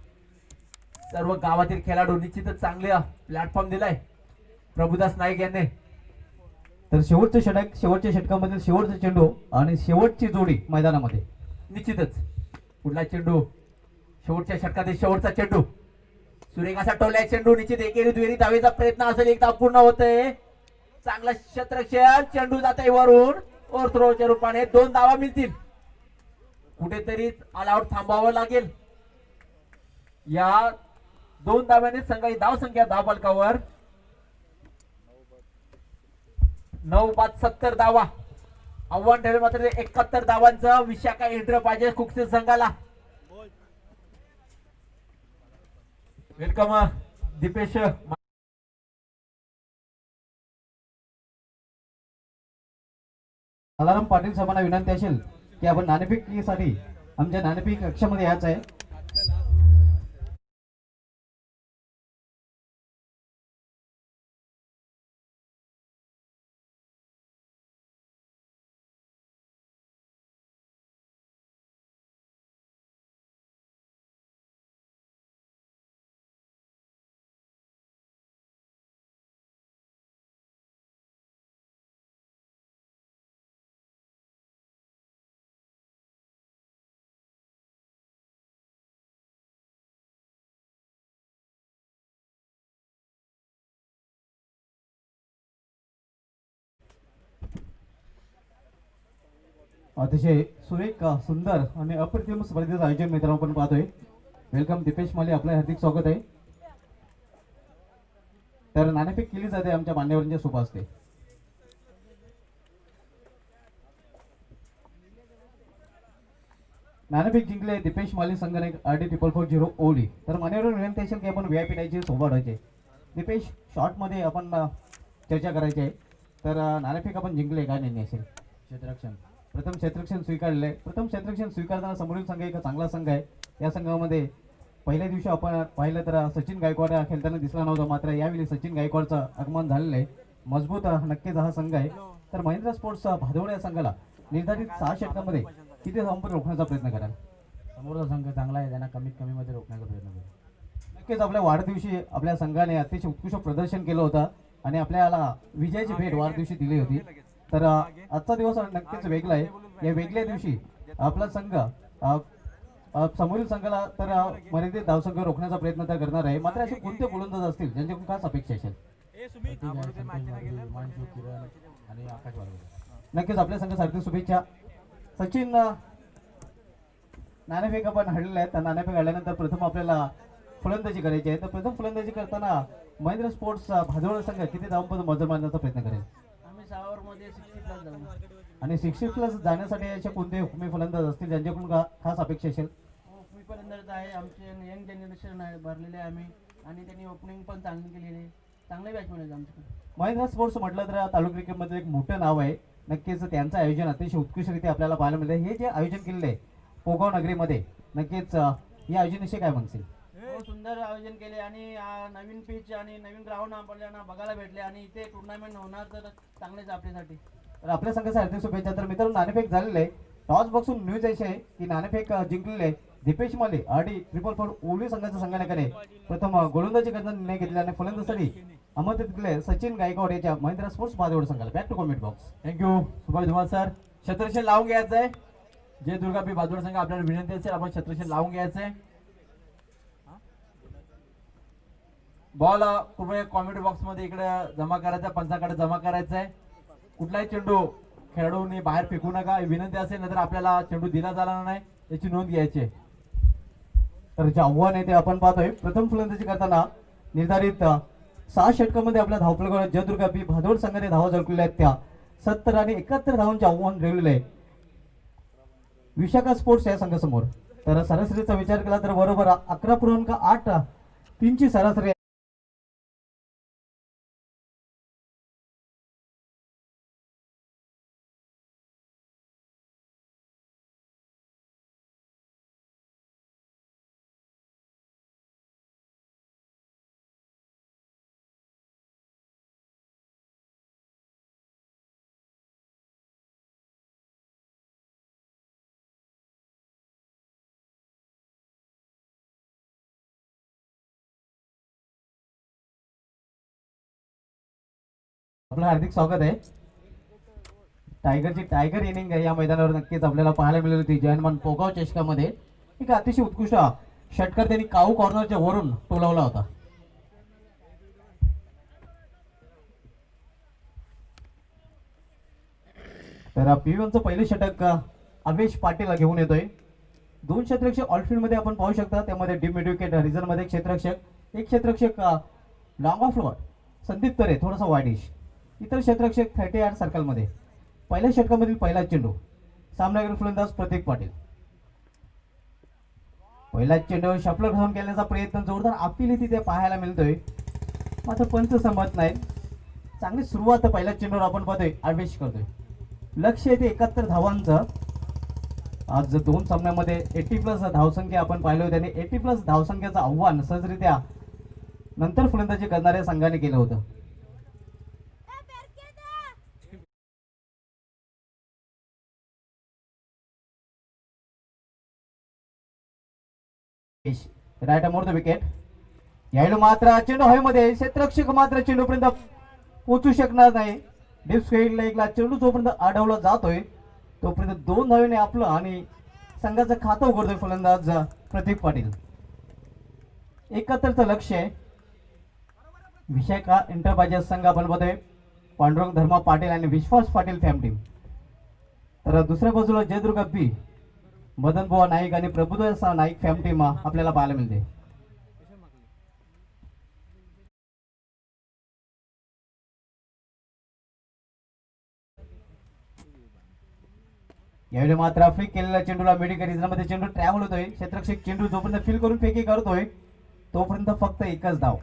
सर्व गावातील खेळाडू निश्चितच चांगले प्लॅटफॉर्म दिलाय प्रभुदास नाईक यांनी. तर शेवटचं षटक, शेवटच्या षटकामधील शेवटचा चेंडू आणि शेवटची जोडी मैदानामध्ये. निश्चितच पुढला चेंडू, शेवटच्या षटकातील शेवटचा चेंडू, सुरेख असा टोलाय चेंडू, निश्चित एकेरी दुहेरी धावेचा प्रयत्न असेल, एक धाव पूर्ण होतंय. चांगला क्षेत्ररक्षण, चेंडू जात आहे वरून, ओव्हर थ्रोच्या रूपाने 2 धावा मिळतील. कुठेतरी ऑल आउट थांबावं लागेल. या 2 धाव्याने संघाची धाव संख्या धावफलकावर 9-5-70 धावा. आव्हान ठेवले मात्र 71 धावांचं विशाखा एंटरप्राइजेस कुकसे संघाला. वेलकम दीपेश. अलाराम पाटील साहेबांना विनंती असेल की आपण नाणेफेकीसाठी आमच्या नाणेफेक कक्षामध्ये यायचं आहे. अतिशय सुरेख, सुंदर आणि अप्रतिम स्पर्धेचं आयोजन मित्रांनो आपण पाहतोय. वेलकम दीपेश माले, आपलं हार्दिक स्वागत आहे. तर नाणेफेक केली जाते आमच्या मान्यवरांच्या शुभ हस्ते. नाणेफेक जिंकले दीपेश माली संघाने RD 440 ओली. तर मान्यवर विनंती असेल की आपण VIP टायची सोबत वाढवायचे. दीपेश, शॉर्ट मध्ये आपण चर्चा करायची आहे. तर नाणेफेक आपण जिंकले, काय निर्णय असेल? क्षेत्ररक्षण, प्रथम क्षेत्ररक्षण स्वीकारले. प्रथम क्षेत्ररक्षण स्वीकारताना समोरील संघ एक चांगला संघ आहे. या संघामध्ये पहिल्या दिवशी आपण पाहिलं तर सचिन गायकवाड खेळताना दिसला नव्हता, मात्र यावेळी सचिन गायकवाडचं आगमन झालेलं आहे. मजबूत नक्कीच हा संघ आहे. तर महिंद्रा स्पोर्ट्स भादवड या संघाला निर्धारित 6 षटकामध्ये किती धावांपर्यंत रोखण्याचा प्रयत्न कराल? समोरचा संघ चांगला आहे, त्यांना कमीत कमी मध्ये रोखण्याचा प्रयत्न करू. नक्कीच आपल्या वाढदिवशी आपल्या संघाने अतिशय उत्कृष्ट प्रदर्शन केलं होतं आणि आपल्याला विजयाची भेट वाढदिवशी दिली होती. तर आजचा दिवस नक्कीच वेगळा आहे. या वेगळ्या दिवशी आपला संघ समोरील संघाला तर मर्यादित धावसंख्या रोखण्याचा प्रयत्न तर करणार आहे. मात्र असे कोणते गोलंदाज असतील ज्यांच्याकडून खास अपेक्षा असेल? हिमांशू, किरण आणि आकाश वाळवे. नक्कीच आपल्या संघासाठी शुभेच्छा. सचिन, नाणेफेक आपण हडलेले आहेत. नाणेफेक हडल्यानंतर प्रथम आपल्याला फलंदाजी करायची आहे. तर प्रथम फलंदाजी करताना महिंद्रा स्पोर्ट्स भादवड संघ किती धावांपर्यंत मजल मारण्याचा प्रयत्न करेल? आम्ही 6 ओव्हरमध्ये 60+ जाऊ. आणि 60+ जाण्यासाठी असे कोणते हुकमी फलंदाज असतील ज्यांच्याकडून खास अपेक्षा असेल? मी फलंदाज आहे, आमचे यंग जनरेशन आहे, भरलेले आहे आम्ही, आणि त्यांनी ओपनिंग पण चांगली केलेली आहे. चांगले बॅट्समॅन आहेत आमच्याकडे. महिंद्रा स्पोर्ट्स म्हटलं तर तालुका क्रिकेटमध्ये एक मोठं नाव आहे. नक्कीच त्यांचं आयोजन अतिशय उत्कृष्टरित्या आपल्याला पाहायला मिळतं. हे जे आयोजन केलेलं आहे पोगाव नगरीमध्ये, नक्कीच या आयोजनाविषयी काय म्हणतील? हो, सुंदर आयोजन केले आणि नवीन पिच आणि नवीन ग्राउंड आपल्याला बघायला भेटले आणि इथे टुर्नामेंट होणार तर चांगलेच आपल्यासाठी. तर आपल्या संघाचा हार्दिक शुभेच्छा. तर मित्रांनो, नाणेफेक झालेलं आहे. टॉस बॉक्सून न्यूज अशी आहे की नाणेफेक जिंकलेले आहे दीपेश माले RD 444 ओली संघाच्या संघटनेकडे प्रथम गोलंदाजी करण्याचा निर्णय घेतला आणि फलंदाजीसाठी आमंत्रित केले सचिन गायकवाड याच्या महिंद्रा स्पोर्ट्स भादवड संघाला. Back to comment box. Thank you Subhash Dhumal sir. क्षेत्ररक्षण लावून घ्यायचं आहे. जय दुर्गा पी भादवड संघ, आपल्याला विनंती असेल आपण क्षेत्ररक्षण लावून घ्यायचं आहे. बॉल कृपया कॉमेंट बॉक्स मध्ये इकडे जमा करायचा, पंचाकडे जमा करायचा आहे. कुठलाही चेंडू खेळाडूंनी बाहेर फेकू नका, विनंती असेल, नाहीतर आपल्याला चेंडू दिला जाणार नाही याची नोंद घ्यायची आहे. तर जे आव्हान आहे ते आपण पाहतोय. प्रथम फलंदाजी करताना निर्धारित 6 षटकामध्ये आपल्या धावफलकावर जय दुर्गा पी भादवड संघाने धावा झळकलेल्या आहेत. त्या 70 आणि 71 धावांचे आव्हान ठेवलेले आहे विशाखा स्पोर्ट्स या संघासमोर. तर सरासरीचा विचार केला तर बरोबर 11.83 ची सरासरी. आपलं हार्दिक स्वागत आहे. टायगरची टायगर इनिंग या मैदानावर नक्कीच आपल्याला पाहायला मिळाली होती जयनमान पोगाव चषकामध्ये. एक अतिशय उत्कृष्ट षटकार त्यांनी काऊ कॉर्नरच्या वरून टोलावला होता. तर P1चं पहिलं षटक अवेश पाटील घेऊन येतोय. 2 क्षेत्ररक्षक ऑलफील्ड मध्ये आपण पाहू शकता. त्यामध्ये डी मिड विकेट रिझन मध्ये क्षेत्ररक्षक, एक क्षेत्ररक्षक लॉंग ऑफ लॉट संदीप तरे थोडासा वाईडिश, इतर क्षेत्ररक्षक 30 यार्ड सर्कल मध्ये. पहिल्या षटकामधील पहिला चेंडू सामनावीर फलंदाज प्रतीक पाटील. पहिला चेंडू शपलर घालून खेळण्याचा प्रयत्न जोरदार अपील तिथे पाहायला मिळतोय, मात्र पंच संमत नाही. चांगली सुरुवात पहिल्या चेंडूवर आपण पाहतोय अवेश करतोय. लक्ष येते 71 धावांचं. आज 2 सामन्यामध्ये 80+ धावसंख्या आपण पाहिलं होतं आणि 80+ धावसंख्येचं आव्हान सहजरित्या नंतर फलंदाजी करणाऱ्या संघाने केलं होतं. Right more the wicket. यावेळी मात्र चेंडू हवेमध्ये, क्षेत्ररक्षक मात्र चेंडूपर्यंत पोहोचू शकणार नाही. डीप स्क्वेअर लेगला चेंडू जोपर्यंत अडवला जातोय तोपर्यंत 2 धावेने आपलं आणि संघाचं खातं उघडतोय फलंदाज प्रतीक पाटील. 71चं लक्ष आहे. विशाखा एंटरप्राइजेस संघ आपण बघतोय पांडुरंग धर्मा पाटील आणि विश्वास पाटील फॅम टीम. तर दुसऱ्या बाजूला जयदुर्गा बी, मदन बुवा नाईक आणि प्रभुदेव नाईक फॅम टीम आपल्याला पाहायला मिळते. यावेळी मात्र फ्लिक केलेल्या चेंडूला मेडिकल मध्ये चेंडू ट्रॅव्हल होतोय. क्षेत्ररक्षक चेंडू जोपर्यंत फील करून फेकी करतोय तोपर्यंत फक्त एकच धाव.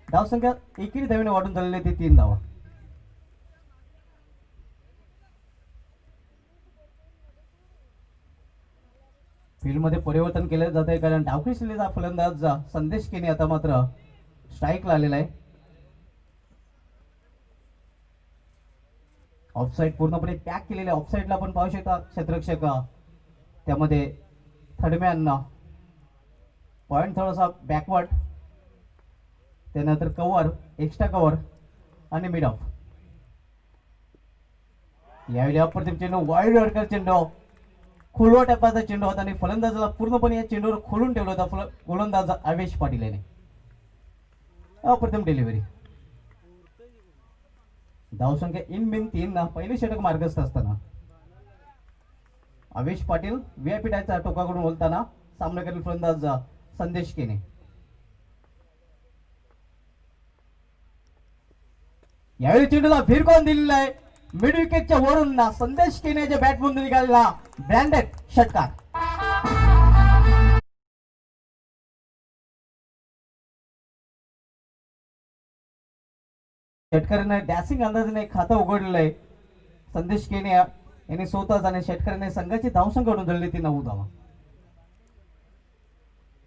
धावसंख्या एकेरी धावेने वाढून झालेले ते 3 धावा. फील्ड मध्ये परिवर्तन केलं जात आहे कारण डावखी शैलीचा फलंदाज संदेश केने आता मात्र स्ट्राईकला आलेला आहे. ऑफसाईड पूर्णपणे पॅक केलेले ऑफसाईडला आपण पाहू शकता क्षेत्ररक्षक, त्यामध्ये थर्डमॅन पॉइंट थोडासा बॅकवर्ड, त्यानंतर कव्हर, एक्स्ट्रा कव्हर आणि मिड ऑफ. यावेळी अप्रतिम चेंडू, वाईड अडकल चेंडू, खोलवा टप्प्याचा चेंडू होता आणि फलंदाजाला पूर्णपणे या चेंडूवर खोलून ठेवला होता गोलंदाज अवेश पाटील याने. अप्रतिम डिलिव्हरी. धावसंख्या इन बिन 3 पहिले षटक मार्गस्थ असताना अवेश पाटील व्हीआयपी टायचा टोकाकडून बोलताना सामनावीर फलंदाज संदेश केने. यावेळी चेंडूला फिरकून दिलेला आहे. मिड विकेटच्या वरून संदेश केनेच्या बॅटमधून निघालेला ब्रँडेड षटकार. षटकाराने डॅसिंग अंदाजाने खातं उघडलेलं आहे. संदेश केने यांनी स्वतःच आणि षटकाराने संघाची धावसंख्या काढून धरली ती 9 धावा.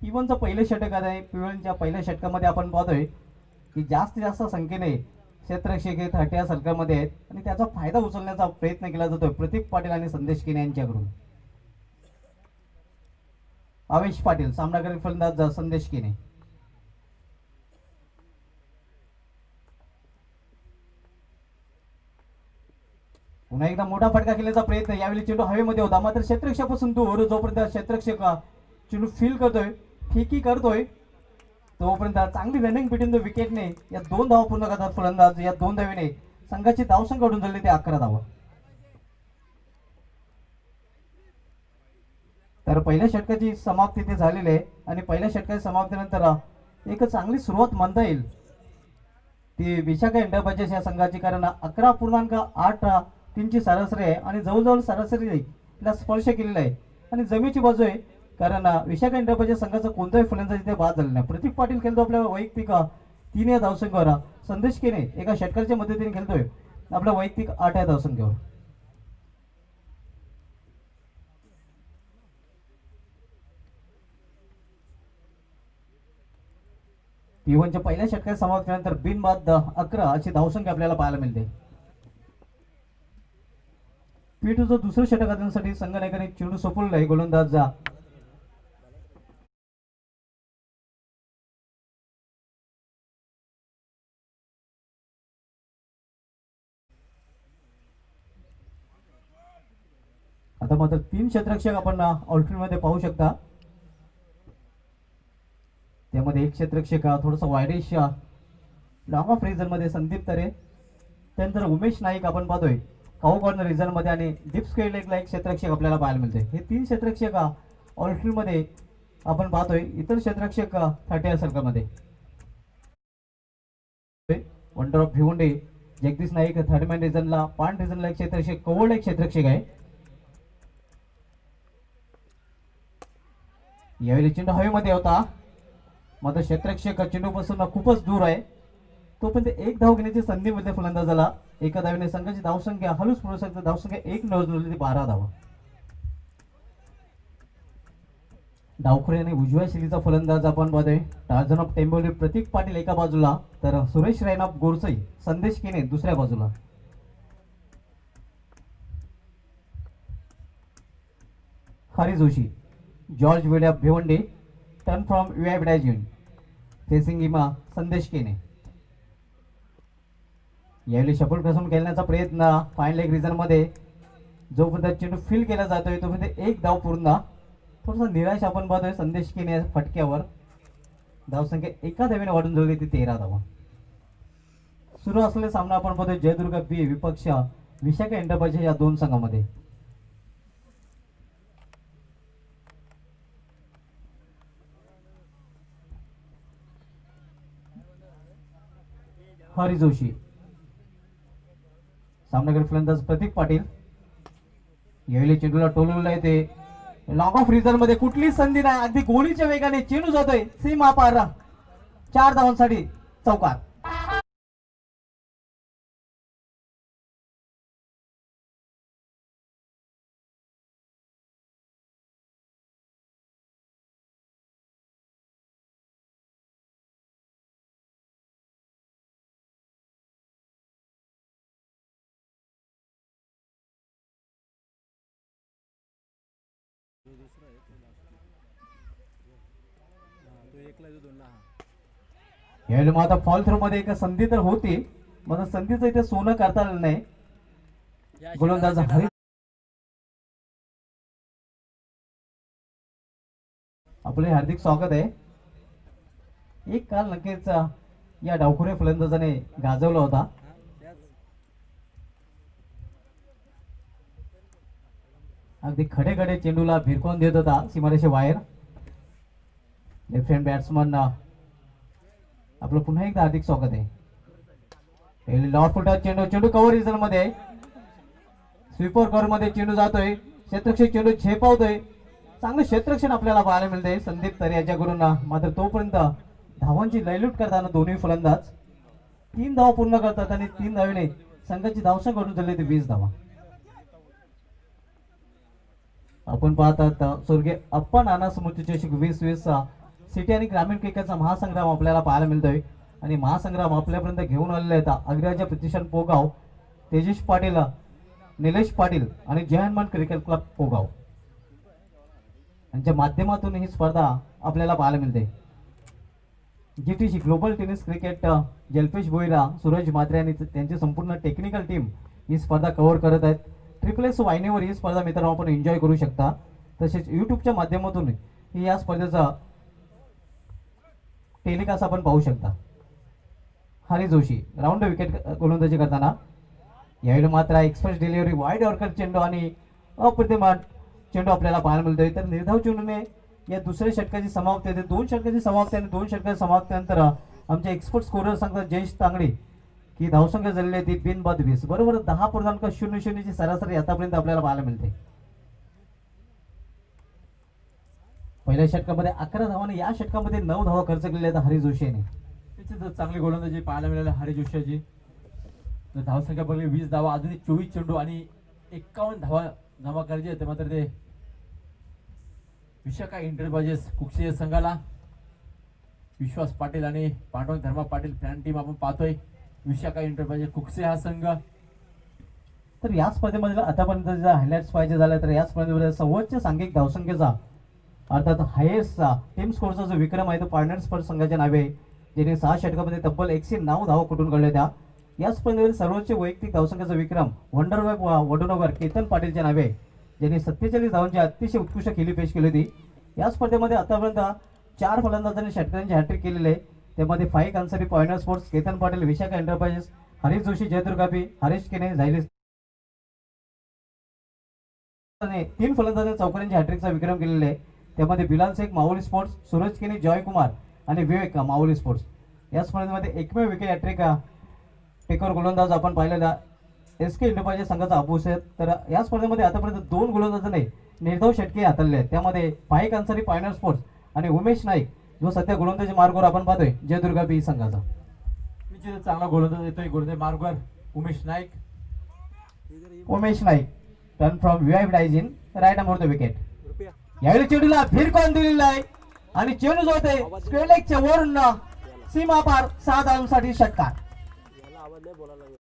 P1चं पहिलं षटक आहे. P1च्या पहिल्या षटकामध्ये आपण पाहतोय की जास्तीत जास्त संख्येने क्षेत्ररक्षक 30 सर्कलमध्ये आहेत आणि त्याचा फायदा उचलण्याचा प्रयत्न केला जातोय प्रतीक पाटील आणि संदेश केने यांच्याकडून. अवेश पाटील, सामनावीर फलंदाज संदेश केने. पुन्हा एकदा मोठा फटका केल्याचा प्रयत्न. यावेळी चेंडू हवेमध्ये होता मात्र क्षेत्ररक्षकापासून दूर. जोपर्यंत क्षेत्ररक्षक चेंडू फील करतोय, फेकी करतोय तोपर्यंत चांगली रनिंग बिटवीन द विकेटने या 2 धावा पूर्ण करतात फलंदाज. या 2 धावेने संघाची धावसंख्या काढून झाली ते 11 धावा. तर पहिल्या षटकाची समाप्ती ते झालेली आहे आणि पहिल्या षटकाच्या समाप्तीनंतर एक चांगली सुरुवात म्हणता येईल ती विशाखा एंटरप्राइजेस या संघाची, कारण 11.83 ची सरासरी आहे आणि जवळजवळ सरासरीला स्पर्श केलेला आहे आणि जमेची बाजू आहे कारण विशाखा एंटरप्राइजेस संघाचा कोणताही फलंदाज इथे बाद झाला नाही. प्रतीक पाटील खेळतो आपल्या वैयक्तिक 3 या धावसंख्येवर. संदेश केने एका षटकाच्या मदतीने खेळतोय आपल्या वैयक्तिक 8 या धावसंख्येवर. P1च्या पहिल्या षटकात समाप्तीनंतर बिनबाद 11 अशी धावसंख्या आपल्याला पाहायला मिळते. P2चं दुसरं षटक करण्यासाठी संघनायकाने चेंडू सोपवलेला आहे. गोलंदाज आता मात्र 3 क्षेत्ररक्षक आपण आउटफील्ड मध्ये पाहू शकता. त्यामध्ये एक क्षेत्ररक्षक थोडासा वायडिश लॉंग ऑफ रिझन मध्ये संदीप तरे, त्यानंतर उमेश नाईक आपण पाहतोय काऊ कॉर्नर रिझन मध्ये आणि डीप स्क्वेअर लेगला एक क्षेत्ररक्षक आपल्याला पाहायला मिळते. हे 3 क्षेत्ररक्षक आउटफील्ड मध्ये आपण पाहतोय. इतर क्षेत्ररक्षक 30 सर्कल मध्ये. Wonder of Bhiwandi Jagdish Naik third man रिझनला, पांड रिझनला एक क्षेत्ररक्षक, कवळ एक क्षेत्ररक्षक आहे. यावेळी चेंडू हवेमध्ये होता, मात्र क्षेत्ररक्षक चेंडूपासून खूपच दूर आहे. तो पण ते एक धाव घेण्याची संधी मिळते फलंदाजाला. एका धावेने संघाची धावसंख्या हळूच पुढे सरकते. धावसंख्या 1 नोंदवली, 12 धावा. डावखुरे आणि उजव्या शैलीचा फलंदाज आपण पाहतोय. टार्झन ऑफ टेंबोली प्रतीक पाटील एका बाजूला, तर सुरेश रैना ऑफ गोरसई संदेश केने दुसऱ्या बाजूला. हरी जोशी जॉर्ज वेड्या Bhiwandi turn from UI विडायजिन facing इमा संदेश केने. यावेळी शफल कसून खेळण्याचा प्रयत्न फाईन लेग रिझन मध्ये. जोपर्यंत चेंडू फील केला जातोय तोपर्यंत एक धाव पूर्ण. थोडासा निराश आपण पाहतोय संदेश केने फटक्यावर. धावसंख्या एका धावेने वाढून झाली ती 13 धावा. सुरू असलेला सामना आपण पाहतोय जयदुर्ग बी विपक्ष विशाखा एंटरप्राइजेस या 2 संघामध्ये. हरी जोशी सामनाकडे फलंदाज प्रतीक पाटील. यावेळी चेंडूला टोलवलं आहे ते लॉंग ऑफ रिझन मध्ये. कुठली संधी नाही, अगदी गोळीच्या वेगाने चेंडू जातोय सीमा पार. 4 धावांसाठी चौकार. तो एकला जो 2 ला. यावेळी मग आता फॉल थ्रो मध्ये एक संधी तर होती, मग संधीचं इथे सोनं करता आलं नाही. गोलंदाज हरी आपले हार्दिक स्वागत आहे. एक काल नक्कीच या डावखुरे फलंदाजाने गाजवला होता. अगदी खडे खडे चेंडूला भिरकवून देत होता सीमारेषे बाहेर. लेफ्ट हँड बॅट्समन आपलं पुन्हा एकदा हार्दिक स्वागत आहे. लॉट फुटा चेंडू, चेंडू कव्हर रिझन मध्ये. स्वीपर कव्हर मध्ये चेंडू जातोय. क्षेत्ररक्षक चेंडू झेपावतोय. चांगलं क्षेत्ररक्षण आपल्याला पाहायला मिळते संदीप तरे याच्याकडून. मात्र तोपर्यंत धावांची लयलूट करताना दोन्ही फलंदाज 3 धावा पूर्ण करतात आणि 3 धावेने संघाची धावसंख्या करून झाली ती 20 धावा. आपण पाहतात स्वर्गीय अप्पा नाना स्मृती चषक 2020 सिटी आणि ग्रामीण क्रिकेटचा महासंग्राम आपल्याला पाहायला मिळतोय. आणि महासंग्राम आपल्यापर्यंत घेऊन आलेले आहेत अग्रजा प्रतिष्ठान पोगाव, तेजेश पाटील, निलेश पाटील आणि जय हनुमान क्रिकेट क्लब पोगाव यांच्या माध्यमातून ही स्पर्धा आपल्याला पाहायला मिळते. GTC global tennis cricket Jalpesh भोईरा, सूरज मात्रे आणि त्यांची संपूर्ण टेक्निकल टीम ही स्पर्धा कव्हर करत आहेत. ट्रिपल वाहिनीवर ही स्पर्धा मित्रांनो आपण एन्जॉय करू शकता. तसेच युट्यूबच्या माध्यमातून ही या स्पर्धेचा टेलिकास्ट आपण पाहू शकता. हरी जोशी राऊंड विकेट गोलंदाजी करताना. यावेळी मात्र एक्सप्रेस डिलिव्हरी वाईड ऑर्कर चेंडू आणि अप्रतिमान चेंडू आपल्याला पाहायला मिळतोय. तर निर्धाव चेंडूने या दुसऱ्या षटकाची समाप्ती होते. 2 षटकाची समाप्ती आणि 2 षटकाची समाप्तीनंतर आमचे एक्सपर्ट स्कोरर सांगतात जयेश तांगडे की धावसंख्या झालेली आहे ती बिनबाद 20. बरोबर 10.00 ची सरासरी आतापर्यंत आपल्याला पाहायला मिळते. पहिल्या षटकामध्ये 11 धावांनी या षटकामध्ये 9 धावा खर्च केलेल्या आहेत हरी जोशी यांनी. त्याची चांगली गोलंदाजी पाहायला मिळाली हरी जोशीची. धावसंख्या बघली 20 धावा, अजूनही 24 चेंडू आणि 51 धावा जमा करायचे होते. मात्र ते विशाखा एंटरप्राइजेस कुक्षी या संघाला विश्वास पाटील आणि पांडुरंग धर्मा पाटील फॅन टीम आपण पाहतोय. विशाखा एंटरप्राइजेस कुक्षी हा संघ. तर या स्पर्धेमध्ये आतापर्यंत जर हायलाइट्स पाहिजे झालं तर या स्पर्धेमध्ये सर्वोच्च सांघिक धावसंख्येचा अर्थात हायेस्ट टीम स्कोरचा जो विक्रम आहे तो पार्टनर स्पर्ट संघाच्या नावे आहे, ज्याने 6 षटकामध्ये तब्बल 109 धावा कुठून काढल्या त्या. या स्पर्धेमध्ये सर्वोच्च वैयक्तिक धावसंख्येचा विक्रम वंडरबाय वडोनगर केतन पाटीलच्या नावे आहे, ज्यांनी 47 धावांची अतिशय उत्कृष्ट खेळी पेश केली होती. या स्पर्धेमध्ये आतापर्यंत 4 फलंदाजांनी षटकारांची हॅट्रिक केलेली आहे. त्यामध्ये फाईक अन्सारी, पॉयनर स्पोर्ट्स, केतन पाटील, विशाखा एंटरप्राइजेस, हरीश जोशी, जयदुर्गापी, हरीश केने, झायलिस 3 फलंदाजांनी चौकारांची हॅट्रिकचा विक्रम केलेला आहे. त्यामध्ये बिलाल शेख, माऊली स्पोर्ट्स, सूरज केने, जॉय कुमार आणि विवेक, माऊली स्पोर्ट्स. या स्पर्धेमध्ये एकमेव विकेट हॅट्रिक टेकर गोलंदाज आपण पाहिलेला SK एंटरप्राइजेस संघाचा अबू सैयद. तर या स्पर्धेमध्ये आतापर्यंत 2 गोलंदाजांनी निर्धाव षटके हाताळले आहेत. त्यामध्ये फाईक अन्सारी, पॉयनर स्पोर्ट्स आणि उमेश नाईक जो सध्या गोलंदाजी मार्गावर आपण पाहतोय जयदुर्गा बी संघाचा. निश्चितच चांगला गोलंदाज येतोय गोलंदाज मार्गवर Umesh Naik. Umesh Naik turn from VIP डायजिन राईट अमोर द विकेट. रुपया यावेळी चेंडूला फिरकॉन दिलेला आहे आणि चेंडू जो होते स्क्वेअर लेगच्या वरून सीमा पार 6 धावांसाठी षटकार. याला आवाज नाही बोलायला लागला.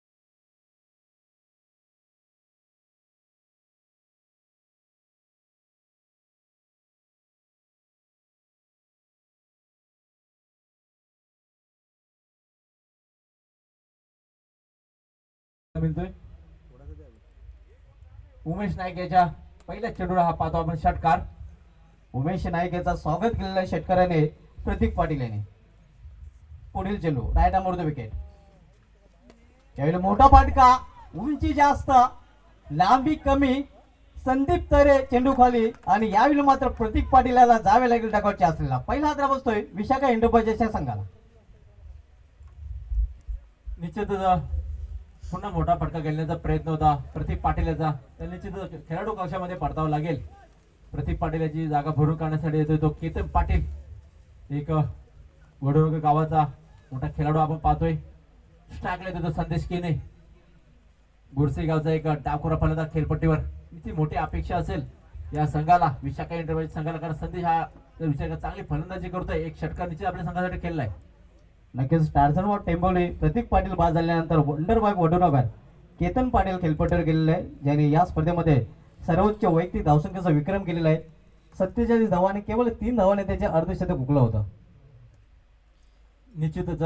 मिळतोय उमेश नाईक याच्या पहिल्या चेंडूला हा पाहतो आपण षटकार. उमेश नाईक याचा स्वागत केलेल्या षटकाराने प्रतीक पाटील याने. पुढील चेंडू राईट अमोर द विकेट. यावेळी मोठा फटका, उंची जास्त, लांबी कमी, संदीप तरे चेंडू खाली आणि यावेळी मात्र प्रतीक पाटील याला जावे लागेल डकआउटचे असलेला. पहिला हादरा बसतोय विशाखा एंटरप्राइजेसच्या संघाला. निश्चितच पुन्हा मोठा फटका खेळण्याचा प्रयत्न होता प्रतीक पाटील याचा. तर निश्चितच खेळाडू कक्षामध्ये पडतावं लागेल. प्रतीक पाटील याची जागा भरून काढण्यासाठी येतोय तो केतन पाटील, एक वडोरग गावाचा मोठा खेळाडू आपण पाहतोय. स्ट्राईकला येतो तो संदेश केने, गुरसे गावचा एक डाकुरा फलंदाज खेळपट्टीवर. किती मोठी अपेक्षा असेल या संघाला, विशाखा एंटरप्राइज संघाला, कारण संदेश हा विशाखा चांगली फलंदाजी करतोय. एक षटकार निश्चित आपल्या संघासाठी खेळलाय. नक्कीच टार्झन व टेंबोली प्रतीक पाटील बाद झाल्यानंतर वंडरबाग वडोनगर केतन पाटील खेळपट्टीवर गेलेले आहे, ज्याने या स्पर्धेमध्ये सर्वोच्च वैयक्तिक धावसंख्येचा विक्रम केलेला आहे. 47 धावा आणि केवळ 3 धावाने त्याचे अर्धशतक हुकलं होतं. निश्चितच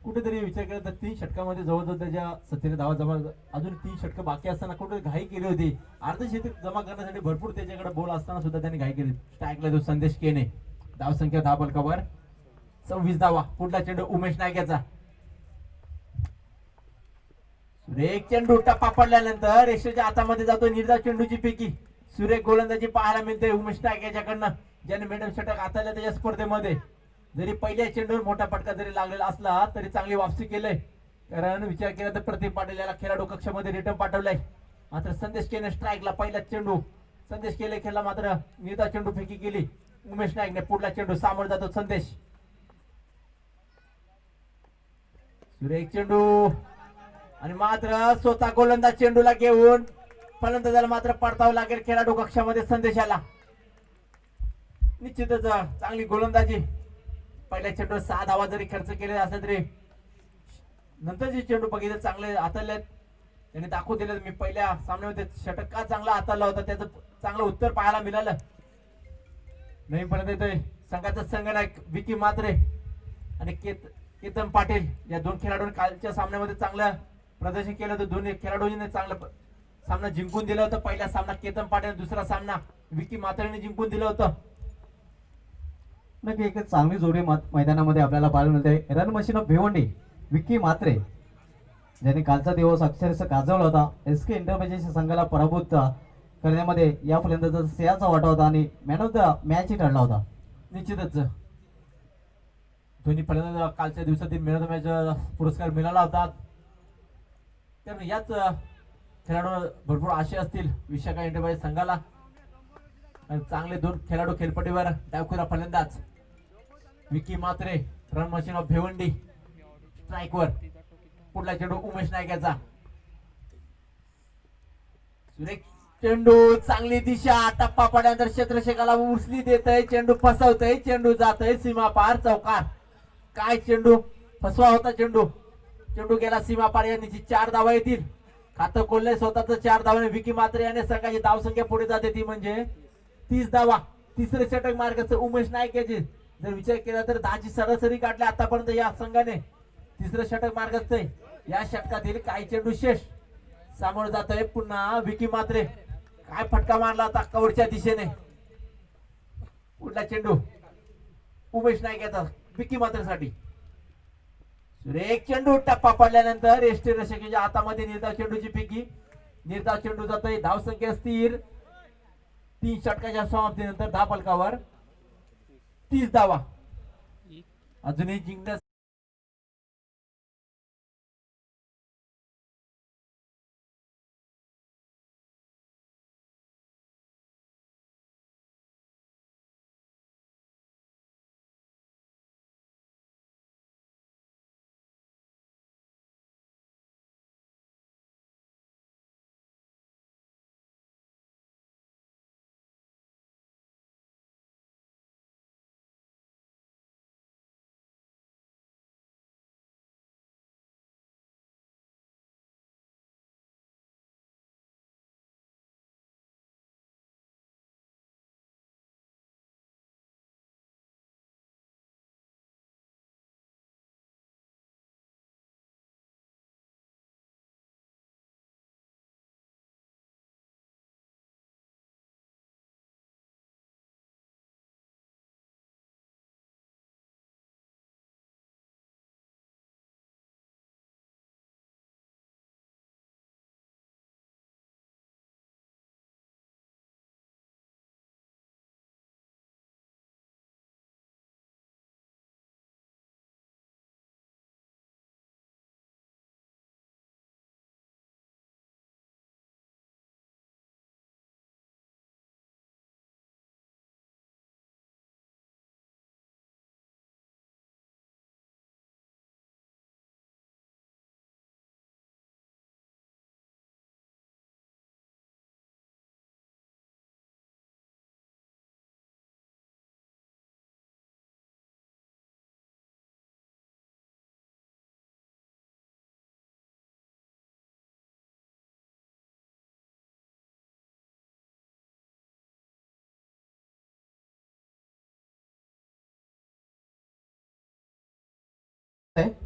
कुठेतरी विचार केला तर 3 षटकामध्ये जवळजवळ त्याच्या 70 धावा जमा, अजून 3 षटकं बाकी असताना कुठे घाई केली होती. अर्धशतक जमा करण्यासाठी भरपूर त्याच्याकडे बॉल असताना सुद्धा त्यांनी घाई केली. स्ट्राईकला तो संदेश केने, धावसंख्या 10 बलकावर 26 धावा. पुढला चेंडू उमेश नाईक याचा. सुरेख चेंडू टप्पा पडल्यानंतर रेषेच्या हातामध्ये जातो निर्धाव चेंडूची पैकी. सुरेख गोलंदाजी पाहायला मिळते उमेश नाईक याच्याकडनं, ज्याने मेडल षटक हाताळलं त्याच्या स्पर्धेमध्ये. जरी पहिल्या चेंडूवर मोठा फटका जरी लागलेला असला तरी चांगली वापसी केलंय. कारण विचार केला तर प्रतीक पाटील याला खेळाडू कक्षामध्ये रिटर्न पाठवलाय. मात्र संदेश केने स्ट्राईकला पहिला चेंडू संदेश केले खेळला, मात्र निर्धाव चेंडू फेकी केली उमेश नाईकने. पुढला चेंडू सामोर जातो संदेश. सुरेख चेंडू आणि मात्र स्वतः गोलंदाज चेंडूला घेऊन फलंदाजाला मात्र पडतावं लागेल खेळाडू कक्षामध्ये संदेशाला. निश्चितच चांगली गोलंदाजी. पहिल्या चेंडूवर 6 धावा जरी खर्च केले असले तरी नंतर जे चेंडू बघितले चांगले हाताळलेत, त्यांनी दाखवून दिले. मी पहिल्या सामन्यामध्ये षटक का चांगला हाताळला होता त्याचं चांगलं उत्तर पाहायला मिळालं. नवीन पर्यंत येतोय संघाचा संघनायक विकी मात्रे आणि केतन पाटील या 2 खेळाडूंनी कालच्या सामन्यामध्ये चांगलं प्रदर्शन केलं होतं. दोन्ही खेळाडूंनी चांगलं सामना जिंकून दिला होता. पहिला सामना केतन पाटील, दुसरा सामना विकी मात्रेने जिंकून दिलं होतं. नक्की एक चांगली जोडी मैदानामध्ये आपल्याला पाहायला मिळते. Run machine of Bhiwandi Vicky Mhatre, ज्याने कालचा दिवस अक्षरशः गाजवला होता. SK एंटरप्राइजेस संघाला पराभूत करण्यामध्ये या फलंदाजाचा सिंहाचा वाटा होता आणि मॅन ऑफ द मॅच ठरला होता. निश्चितच दोन्ही फलंदाज कालच्या दिवसातील मॅन ऑफ द मॅच पुरस्कार मिळाला होता. त्यामुळे याच खेळाडू भरपूर आशे असतील विशाखा एंटरप्राइज संघाला. चांगले 2 खेळाडू खेळपट्टीवर. डावखुरा फलंदाज विकी मात्रे, रन मशीन ऑफ भिवंडी स्ट्राईकवर. पुढला चेंडू उमेश नाईक याचा. सुरेख चेंडू, चांगली दिशा, टप्पा पडल्यानंतर क्षेत्ररक्षकाला उचली देतय, चेंडू फसवतय, चेंडू जातय सीमा पार चौकार. काय चेंडू फसवा होता चेंडू. चेंडू गेला सीमा पार. यांनी 4 धावा येतील. खातं खोललंय स्वतःच 4 धावाने विकी मात्रे याने संघाची धावसंख्या पुढे जाते ती म्हणजे 30 धावा. तिसरे षटक मार्गाचं उमेश नाईक याचे जर विचार केला तर 10ची सरासरी काढली आतापर्यंत या संघाने. तिसरं षटक मार्गाचं या षटकातील काही चेंडू शेष. सामोरं जातोय पुन्हा विकी मात्रे. काय फटका मारला होता कवरच्या दिशेने. पुढला चेंडू उमेश नाईक याचा विकी मात्रेसाठी. सुरेख चेंडू टप्पा पडल्यानंतर एसटी रक्षकाच्या हातामध्ये निर्धाव चेंडूची फेकी. निर्धाव चेंडू जातोय. धावसंख्या स्थिर. 3 षटकाच्या समाप्तीनंतर 10 फलकावर 30 धावा. अजूनही जिंकण्यास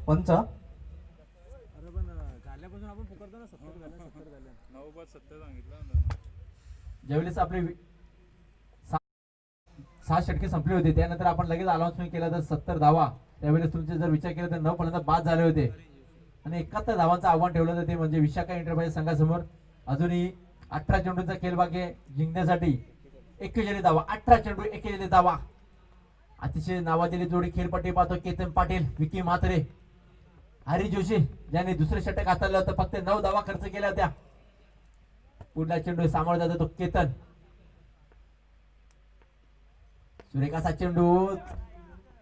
पंच अरे पण झाल्यापासून आपण पुकारतो ना 70 झाल्या 70 झाल्या 9 बाद 70 सांगितलं. ज्यावेळेस आपले 6 षटके संपले होते त्यानंतर आपण लगेच अनाउन्समेंट केला तर 70 धावा. त्यावेळेस तुमचे जर विचार केला तर 9 पर्यंत बाद झाले होते आणि 71 धावांचं आव्हान ठेवलं होतं ते म्हणजे विशाखा एंटरप्राइज संघासमोर. अजूनही 18 चेंडूंचा खेळ बाकी आहे जिंकण्यासाठी. 41 धावा. 18 चेंडू 41 धावा. अतिशय नावाजलेली जोडी खेळपट्टी पाहतो. केतन पाटील विकी म्हात्रे हरी जोशी ज्याने दुसरे षटक हाताळलं होतं. फक्त 9 धावा खर्च केल्या होत्या. पुढला चेंडू सामोरा जातो तो केतन. सुरेख असा चेंडू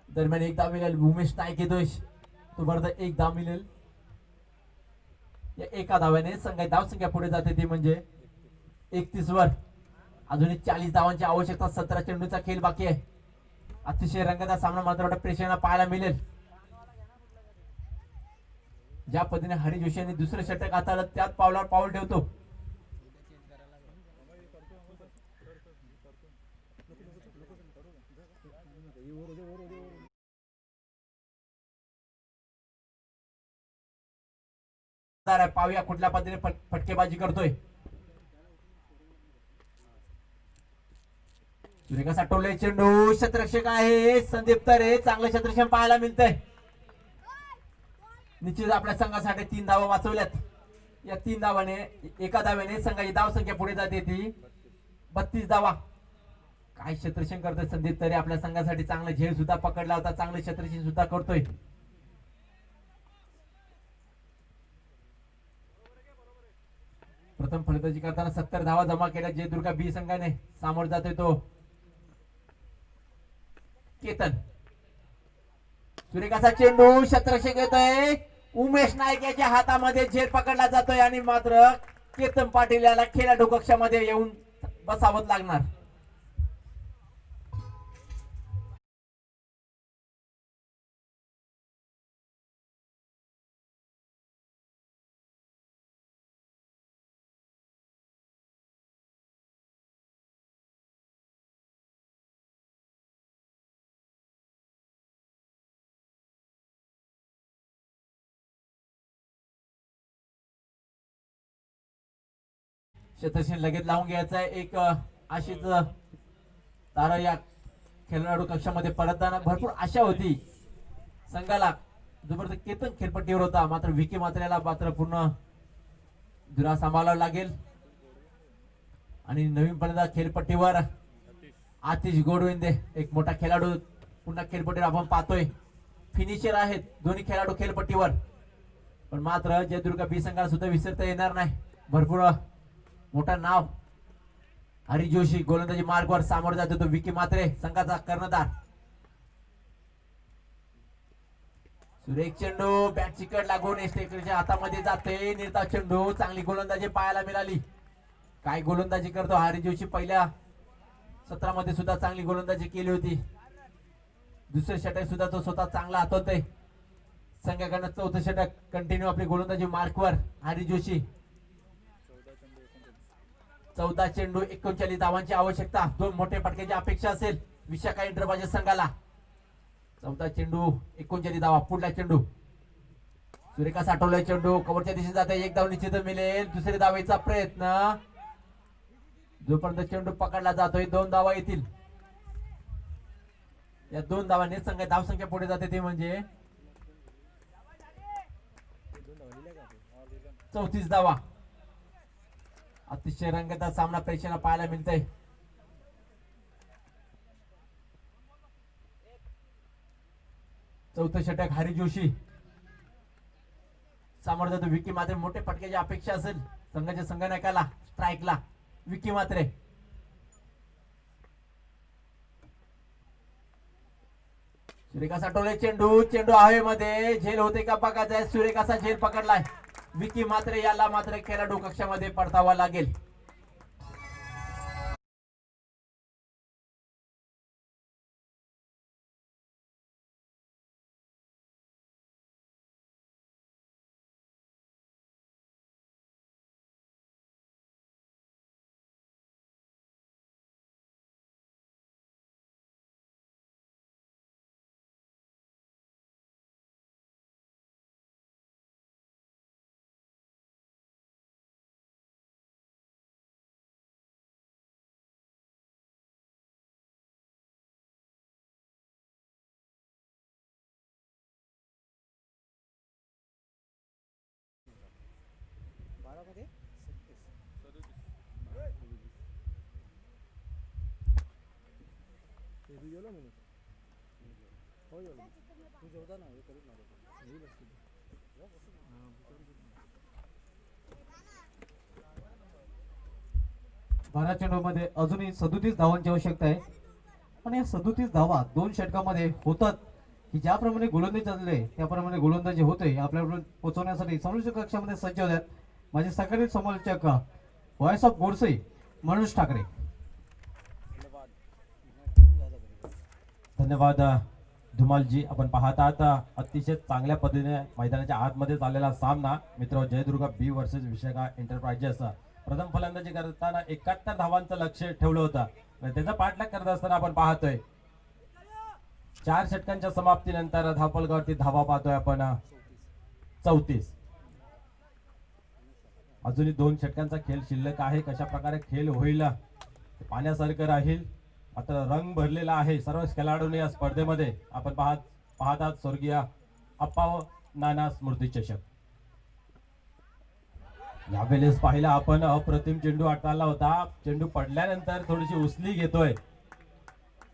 दरम्यान एक धाव मिळेल. उमेश नाईक येतोय तो बरोबर एक धाव मिळेल. या एका धाव्याने संघ धावसंख्या पुढे जाते ती म्हणजे 31 वर. अजूनही 40 धावांची आवश्यकता. 17 चेंडूचा खेळ बाकी आहे. अतिशय रंगतदार सामना मात्र प्रेक्षकांना पाहायला मिळेल. ज्या पद्धतीने हरी जोशी यांनी दुसरं षटक हाताळत त्यात पावलावर पाऊल ठेवतो. पाहूया कुठल्या पद्धतीने फटकेबाजी करतोय. सुरेखा टोले चेंडू. क्षेत्ररक्षक आहे संदीप तरे. चांगलं क्षेत्ररक्षण पाहायला मिळतंय. निश्चित आपल्या संघासाठी 3 धावा वाचवल्यात. या 3 धावाने एका धाव्याने संघाची धाव संख्या पुढे जाते ती 32 धावा. काय क्षेत्ररक्षण करतोय संदीप तरे. आपल्या संघासाठी चांगला झेल सुद्धा पकडला होता. चांगलं क्षेत्ररक्षण सुद्धा करतोय. प्रथम फलंदाजी करताना 70 धावा जमा केल्या जयदुर्गा बी संघाने. सामोर जातोय तो केतन. सुरेखाचा चेंडू. क्षेत्ररक्षक येतोय. उमेश नाईक याच्या हातामध्ये झेल पकडला जातोय आणि मात्र केतन पाटील याला खेळाडू कक्षामध्ये येऊन बसावं लागणार. क्षेत्रक्षण लगेच लावून घ्यायचं आहे. एक आशीच तारा या खेळाडू कक्षामध्ये परतताना भरपूर आशा होती संघाला. जबरदस्त केतन खेळपट्टीवर होता, मात्र विकी मात्रेला मात्र पूर्ण धुरा सांभाळावा लागेल. आणि नवीन फलंदाज खेळपट्टीवर आतिश गोडविंदे, एक मोठा खेळाडू पुन्हा खेळपट्टीवर आपण पाहतोय. फिनिशर आहेत दोन्ही खेळाडू खेळपट्टीवर, पण मात्र जयदुर्ग बी संघाला सुद्धा विसरता येणार नाही. भरपूर मोठा नाव हरी जोशी गोलंदाजी मार्गवर सामोरं जात होतो. विकी मात्रे संघाचा कर्णधार. सुरेख चेंडू बॅट चिकट लागून एस्टेकरच्या हातामध्ये जाते. निर्धाव चेंडू, चांगली गोलंदाजी पाहायला मिळाली. काय गोलंदाजी करतो हरी जोशी, पहिल्या सत्रामध्ये सुद्धा चांगली गोलंदाजी केली होती. दुसरे षटक सुद्धा तो स्वतः चांगला हातवतोय. संघाकडनं चौथं षटक कंटिन्यू आपली गोलंदाजी मार्कवर हरी जोशी. 14 चेंडू 39 धावांची आवश्यकता, 2 मोठे फटक्याची अपेक्षा असेल विशाखा इंटरप्राइजेस संघाला. 14 चेंडू 39 धावा. पुढला चेंडू सुरेखा साठवलाय, चेंडू कव्हरच्या दिशेने जाते. एक धाव निश्चित मिळेल. दुसरी धावेचा प्रयत्न, जोपर्यंत चेंडू पकडला जातोय 2 धावा येतील. या 2 धावांनी संघ धावसंख्या पुढे जाते, ते म्हणजे 34 धावा. अतिशय रंगतदार सामना प्रेक्षकांना पाहायला मिळतोय. चौथं षटक हरी जोशी सामोरं जातो. विकी मात्रे, मोठे फटक्याची अपेक्षा असेल संघाच्या संघनायकाला. स्ट्राईकला विकी मात्रे. सुरेखा साठवले, चेंडू चेंडू हवेमध्ये झेल होते का बघायचंय. सुरेखाचा झेल पकडलाय विकी मात्रे, याला मात्र खेळाडू कक्षामध्ये परतावा लागेल. बारा चेंडूमध्ये अजूनही 37 धावांची आवश्यकता आहे. पण या 37 धावा 2 षटकामध्ये होतात की ज्याप्रमाणे गोलंदाजी चालले त्याप्रमाणे गोलंदाजी होते आपल्याकडून पोहोचवण्यासाठी समालोचक कक्षामध्ये सज्ज होत्यात माझे सकाळी समालोचक व्हॉइस ऑफ गोडसे मनोज ठाकरे. धन्यवाद धुमालजी. आपण पाहत आहात अतिशय चांगल्या पद्धतीने मैदानाच्या आतमध्ये चाललेला सामना. मित्र, जयदुर्ग बी वर्सेस विशाखा एंटरप्राइजेस. प्रथम फलंदाजी करताना 71 धावांचं लक्ष ठेवलं होतं, त्याचा पाठलाग करत असताना आपण पाहतोय 4 षटकांच्या समाप्तीनंतर धावफलकावरती धावा पाहतोय आपण 34. अजूनही 2 षटकांचा खेळ शिल्लक आहे. कशा प्रकारे खेळ होईल पाहण्यासारखं राहील. मात्र रंग भरलेला आहे सर्व खेळाडूंनी या स्पर्धेमध्ये. आपण पाहतात स्वर्गीय अप्पा नाना स्मृती चषक. यावेळेस पाहिला आपण अप्रतिम चेंडू अटकाला होता. चेंडू पडल्यानंतर थोडीशी उसली घेतोय.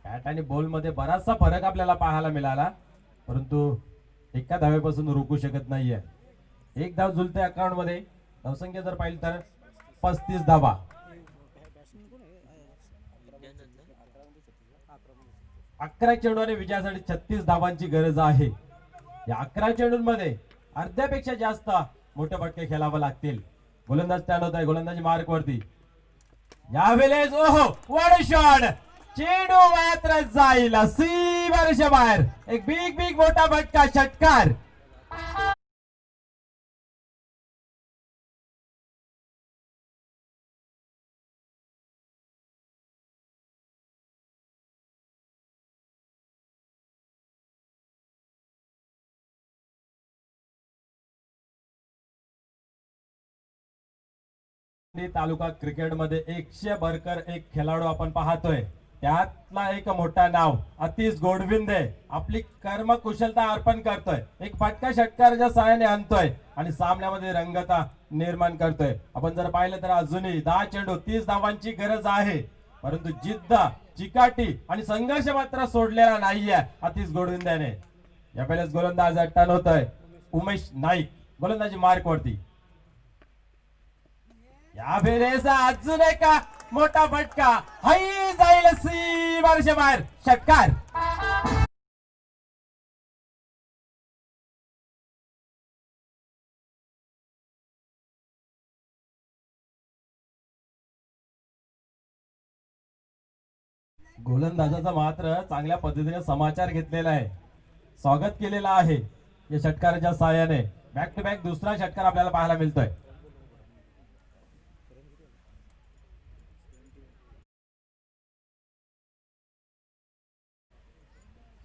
बॅट आणि बॉल मध्ये बराचसा फरक आपल्याला पाहायला मिळाला, परंतु एका धावेपासून रोखू शकत नाहीये. एक धाव झुलते अकाउंट मध्ये. धावसंख्या जर पाहिली तर 35 धावा. 11 चेंडू आणि विजयासाठी 36 धावांची गरज आहे. या 11 चेंडूंमध्ये अर्ध्यापेक्षा जास्त मोठे फटके खेळावे लागतील. गोलंदाज स्टँड होत आहे गोलंदाजी मार्क वरती. यावेळेस ओहो व्हाट शॉट. चेंडू मात्र जाईल सीमारेषा बाहेर. एक बिग मोठा फटका षटकार. तालुका क्रिकेटमध्ये 100 बरकर एक खेळाडू आपण पाहतोय. त्यातला एक मोठा नाव अतिश गोडविंदे आपली कर्मकुशलता अर्पण करतोय. एक फटका षटकाराच्या सहाय्याने आणतोय आणि सामन्यामध्ये रंगता निर्माण करतोय. आपण जर पाहिलं तर अजूनही 10 चेंडू 30 धावांची गरज आहे, परंतु जिद्द, चिकाटी आणि संघर्ष मात्र सोडलेला नाहीये अतिश गोडविंद्याने. यावेळेस गोलंदाज टर्न होतोय उमेश नाईक गोलंदाजी मार्क वरती. यावेळेस अजून एक मोठा फटका हाई जाईल सीमारेषे बाहेर षटकार. गोलंदाजाचा मात्र चांगल्या पद्धतीने समाचार घेतलेला आहे, स्वागत केलेला आहे या षटकाराच्या सहाय्याने. बॅक टू बॅक दुसरा षटकार आपल्याला पाहायला मिळतोय.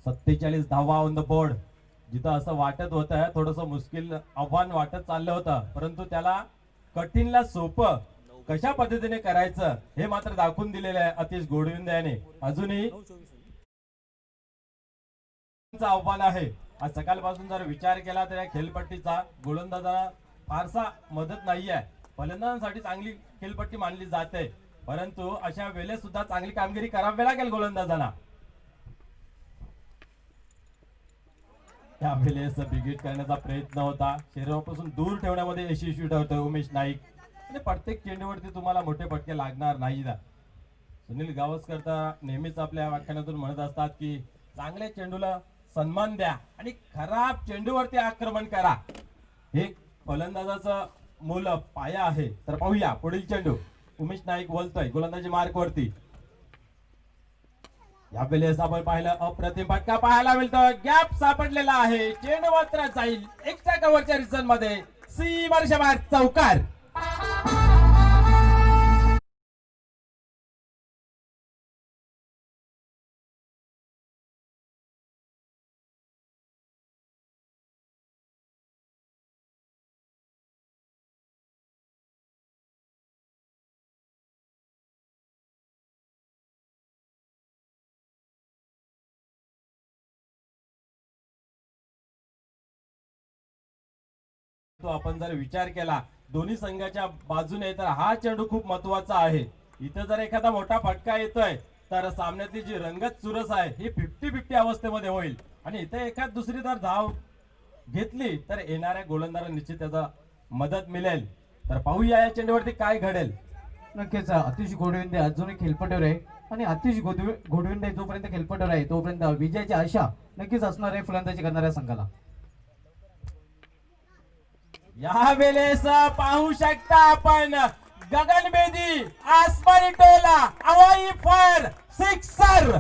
47 धावा ऑन द बोर्ड. जिथं असं वाटत होतं थोडस मुश्किल आव्हान वाटत चाललं होतं, परंतु त्याला कठीणला सोपं कशा पद्धतीने करायचं हे मात्र दाखवून दिलेलं आहे अतिश गोडविंदे याने. अजूनही आव्हान आहे. आज सकाळपासून जर विचार केला तर या खेळपट्टीचा गोलंदाजाला फारसा मदत नाहीये. फलंदाजांसाठी चांगली खेळपट्टी मानली जाते, परंतु अशा वेळेस सुद्धा चांगली कामगिरी करावी लागेल गोलंदाजांना. त्यावेळेस बिगिट करण्याचा प्रयत्न होता, शरीरापासून दूर ठेवण्यामध्ये यशस्वी ठरतोय उमेश नाईक. आणि प्रत्येक चेंडूवरती तुम्हाला मोठे फटके लागणार नाही. सुनील गावस्कर तर नेहमीच आपल्या व्याख्यानातून म्हणत असतात की चांगल्या चेंडूला सन्मान द्या आणि खराब चेंडूवरती आक्रमण करा. हे फलंदाजाचं मूल पाया आहे. तर पाहूया पुढील चेंडू. उमेश नाईक बोलतोय गोलंदाजी मार्क वरती. यावेळेस आपण पाहिलं अप्रतिम फटका पाहायला मिळतोय. गॅप सापडलेला आहे, चेंडू मात्र जाईल एक्स्ट्रा कव्हरच्या रिझन मध्ये सीमारेषा बाहेर चौकार. तो आपण जर विचार केला दोन्ही संघाच्या बाजूने तर हा चेंडू खूप महत्वाचा आहे. इथं जर एखादा मोठा फटका येतोय तर सामन्यातली जी रंगत चुरस आहे ही 50-50 अवस्थेमध्ये होईल. आणि इथे एखाद दुसरी जर धाव घेतली तर येणाऱ्या गोलंदाजाला निश्चित त्याचा मदत मिळेल. तर पाहूया या चेंडूवरती काय घडेल. नक्कीच अतिश गोडविंदे अजूनही खेळपट्टीवर आहे आणि अतिश गोडविंदे जोपर्यंत खेळपट्टीवर आहे तोपर्यंत विजयाची आशा नक्कीच असणार आहे फलंदाजी करणाऱ्या संघाला. या वेळेस पाहू शकता आपण गगनभेदी आसमानी टोला हवाई फायर सिक्सर.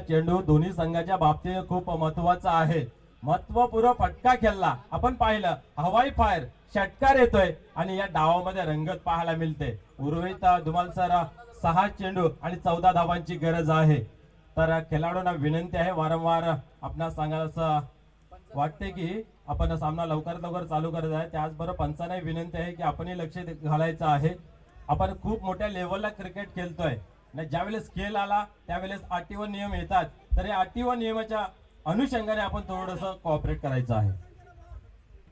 चेंडू दोन्ही संघाच्या बाबतीत खूप महत्वाचा आहे. महत्वपूर्ण फटका खेळला आपण पाहिलं, हवाई फायर षटकार येतोय आणि या डावामध्ये रंगत पाहायला मिळते. उर्वरित धुमालसर 6 चेंडू आणि 14 धावांची गरज आहे. तर खेळाडूंना विनंती आहे, वारंवार आपणास सांगायला वाटते की आपण सामना लवकरात लवकर चालू करत आहे. त्याचबरोबर पंचांनाही विनंती आहे की आपणही लक्ष घालायचं आहे. आपण खूप मोठ्या लेवलला क्रिकेट खेळतोय. ज्यावेळेस खेळ आला त्यावेळेस अटी व नियम येतात, तर या अटी व नियमाच्या अनुषंगाने आपण थोडस कॉपरेट करायचं आहे.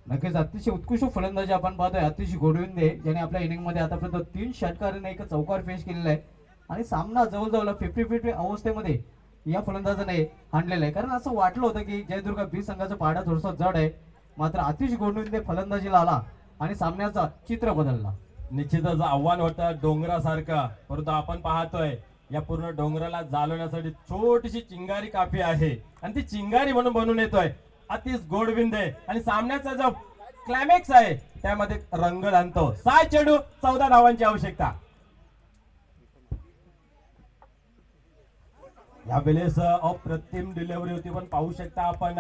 नक्कीच अतिशय उत्कृष्ट फलंदाजी आपण पाहतोय अतिश गोडविंदे, ज्याने आपल्या इनिंग मध्ये आतापर्यंत 3 षटकाराने एक चौकार फेस केलेला आहे आणि सामना जवळजवळ 50-50 अवस्थेमध्ये या फलंदाजाने आणलेला आहे. कारण असं वाटलं होतं की जयदुर्गा बी संघाचा पाडा थोडासा जड आहे, मात्र अतिश गोडविंदे फलंदाजीला आला आणि सामन्याचा चित्र बदलला. निश्चितच आव्हान होतं डोंगरासारखं, परंतु आपण पाहतोय या पूर्ण डोंगराला जाळवण्यासाठी छोटीशी चिंगारी काफी आहे आणि ती चिंगारी म्हणून बनून येतोय. अतिच गोडविंद आहे आणि सामन्याचा जो क्लायमॅक्स आहे त्यामध्ये रंग आणतो. 6 चेंडू 14 धावांची आवश्यकता. यावेळेस अप्रतिम डिलिव्हरी होती, पण पाहू शकता आपण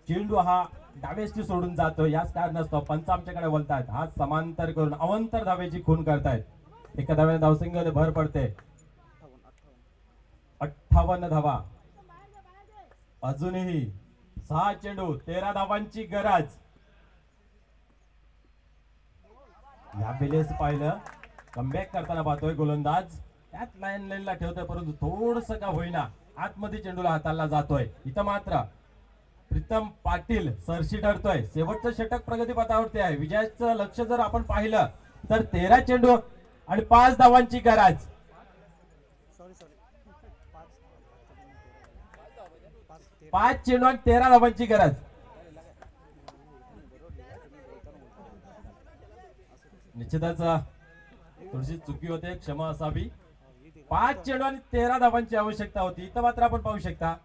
चेंडू हा डावेष्टी सोडून जातो. याच कारणास्तव पंच आमच्याकडे बोलतायत हा समांतर करून अवंतर धावेची खून करतायत. एका धाव्याने धावसंख्येमध्ये भर पडते. 58 धावा. अजूनही 6 चेंडू 13 धावांची गरज. यावेळेस पाहिलं कमबॅक करताना पाहतोय गोलंदाज त्यात लाईनला ठेवतोय, परंतु थोडस का होईना आतमध्ये चेंडूला हाताला जातोय. इथं मात्र प्रीतम पाटील सरशी ठरतोय. शेवटचं षटक प्रगतीपथावरती आहे. विजयाचं लक्ष जर आपण पाहिलं तर 13 चेंडू आणि 5 धावांची गरज. 5 चेंडू आणि 13 धावांची गरज. निश्चितच थोडीशी चुकी होते, क्षमा असावी. 5 चेंडू आणि 13 धावांची आवश्यकता होती. इथं मात्र आपण पाहू शकता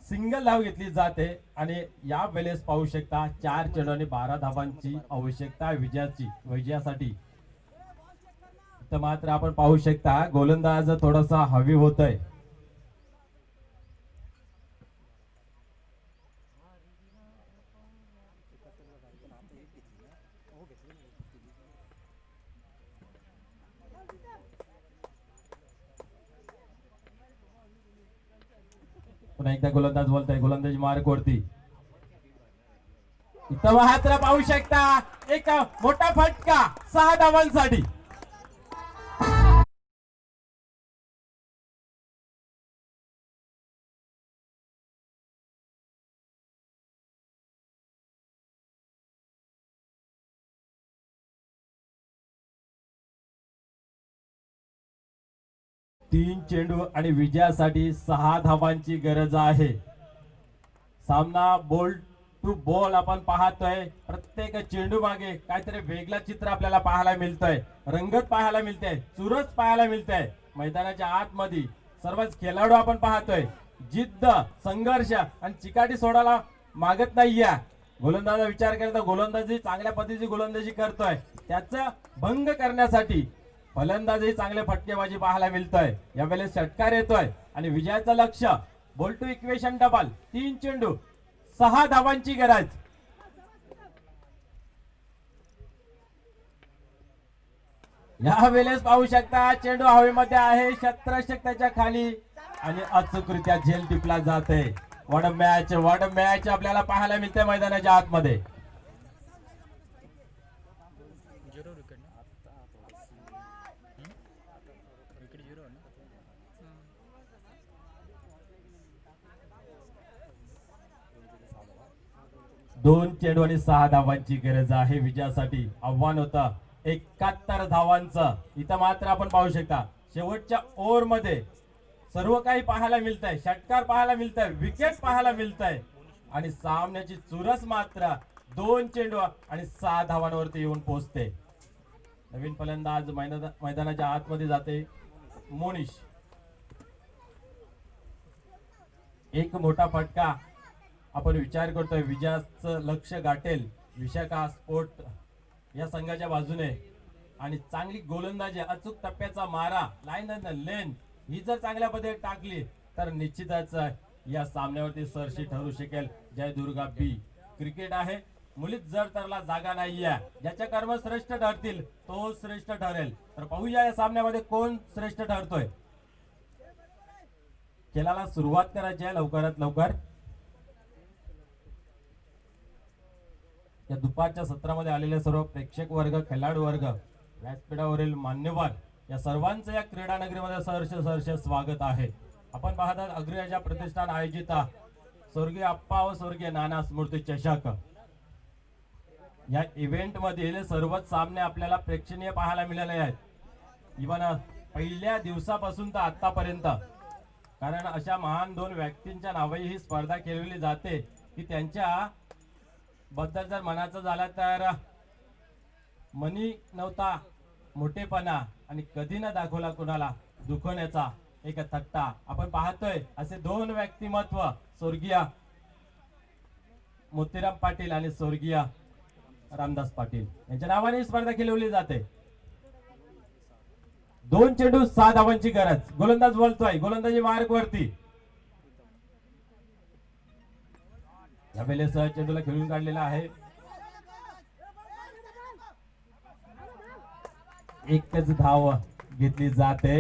सिंगल धाव घेतली जाते आणि या वेळेस पाहू शकता 4 चेंडू आणि 12 धावांची आवश्यकता विजयासाठी. इथं मात्र आपण पाहू शकता गोलंदाज थोडासा हवी होतोय. पुन्हा एकदा गोलंदाज बोलतोय. गोलंदाजी मार्क वरती. इथं मात्र पाहू शकता एक मोठा फटका 6 धावांसाठी. तीन चेंडू आणि विजयासाठी 6 धावांची गरज आहे. सामना बॉल टू बॉल आपण पाहतोय. प्रत्येक चेंडू मागे काहीतरी वेगळं चित्र आपल्याला पाहायला मिळतंय. रंगत पाहायला मिळते, चुरस पाहायला मिळते. मैदानाच्या आतमध्ये सर्वच खेळाडू आपण पाहतोय जिद्द, संघर्ष आणि चिकाटी सोडायला मागत नाहीये. गोलंदाजा विचार करता गोलंदाजी चांगल्या पद्धतीची गोलंदाजी करतोय, त्याचा भंग करण्यासाठी फलंदाजी चांगले फटकेबाजी पाहायला मिळतोय. यावेळेस षटकार येतोय आणि विजयाचं लक्ष बॉल टू इक्वेशन डबल. 3 चेंडू 6 धावांची गरज. यावेळेस पाहू शकता चेंडू हवेमध्ये आहे, शस्त्रक्षक त्याच्या खाली आणि अचूकरित्या झेल टिपला जाते. वॉट अ मॅच आपल्याला पाहायला मिळते मैदानाच्या आतमध्ये. दोन चेंडू आणि 6 धावांची गरज आहे विजयासाठी. आव्हान होतं 71 धावांचं. इथं मात्र आपण पाहू शकता शेवटच्या ओव्हर मध्ये सर्व काही पाहायला मिळतंय. षटकार पाहायला मिळतंय, विकेट पाहायला मिळतंय आणि सामन्याची चुरस मात्र 2 चेंडू आणि 6 धावांवरती येऊन पोहोचते. नवीन फलंदाज मैदानाच्या आतमध्ये जाते मोनिश. एक मोठा फटका आपण विचार करतोय विजयाचं लक्ष गाठेल विशाखा स्पोर्ट या संघाच्या बाजूने आणि चांगली गोलंदाजी, अचूक टप्प्याचा मारा, लाईन अँड लेन ही जर चांगल्या पद्धतीने टाकली तर निश्चितच या सामन्यावरती सरशी ठरू शकेल. जय दुर्गा बी. क्रिकेट आहे, मुलीत जर तरला जागा नाहीये. ज्याच्या कर्म श्रेष्ठ ठरतील तो श्रेष्ठ ठरेल. तर पाहूया या सामन्यामध्ये कोण श्रेष्ठ ठरतोय. खेळाला सुरुवात करायची आहे लवकरात लवकर. या दुपारच्या सत्रामध्ये आलेले सर्व प्रेक्षक वर्ग, खेळाडू वर्ग, व्यासपीठावरील मान्यवर या सर्वांचं या क्रीडा नगरीमध्ये सहर्ष स्वागत आहे. आपण पाहतात अग्रजा प्रतिष्ठान आयोजित स्वर्गीय अप्पा व स्वर्गीय नाना स्मृती चषक या इव्हेंट मधील सर्वच सामने आपल्याला प्रेक्षणीय पाहायला मिळाले आहेत. इव्हन पहिल्या दिवसापासून तर आतापर्यंत, कारण अशा महान 2 व्यक्तींच्या नावाही ही स्पर्धा खेळवली जाते की त्यांच्या बद्दल जर म्हणायचं झालं तर मनी नव्हता मोठेपणा आणि कधी न दाखवला कोणाला दुखवण्याचा एक थट्टा आपण पाहतोय असे दोन व्यक्तिमत्व स्वर्गीय मोतीराम पाटील आणि स्वर्गीय रामदास पाटील यांच्या नावाने ही स्पर्धा खेळवली जाते. 2 चेंडू 6 धावांची गरज. गोलंदाज बोलतोय गोलंदाजी मार्क वरती. या वेळेस चेंडूला खेळून काढलेला आहे. एकच धाव घेतली जाते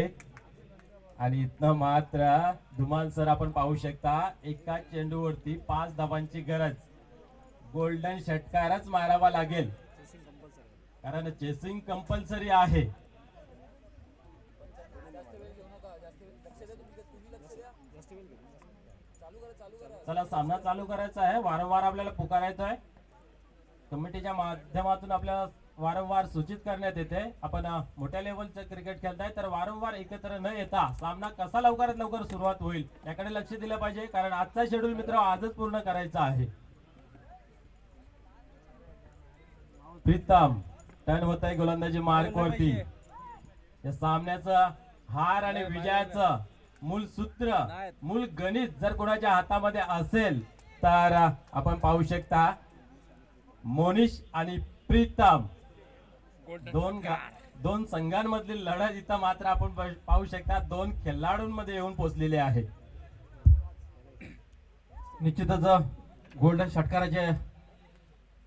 आणि इथनं मात्र धुमाल सर आपण पाहू शकता एका चेंडूवरती 5 धावांची गरज. गोल्डन षटकारच मारावा लागेल कारण चेसिंग कंपल्सरी आहे. चला सामना चालू करायचा आहे. वारंवार आपल्याला पुकारायचं आहे. कमिटीच्या माध्यमातून आपल्याला वारंवार सूचित करण्यात येते आपण मोठ्या लेवलचं क्रिकेट खेळताय तर वारंवार एकत्र न येता सामना कसा लवकरात लवकर सुरुवात होईल याकडे लक्ष दिलं पाहिजे कारण आजचा शेड्यूल मित्र आजच पूर्ण करायचा आहे. प्रीतम टर्न होत आहे गोलंदाजी मार्क वरती. या सामन्याचं हार आणि विजयाचं मूल सूत्र मूल गणित जर कोणाच्या हातामध्ये असेल तर आपण पाहू शकता मोनिश आणि प्रीतम दोन संघांमधली लढत इथं मात्र आपण पाहू शकता 2 खेळाडूंमध्ये येऊन पोहोचलेले आहे. निश्चितच गोल्डन षटकाराची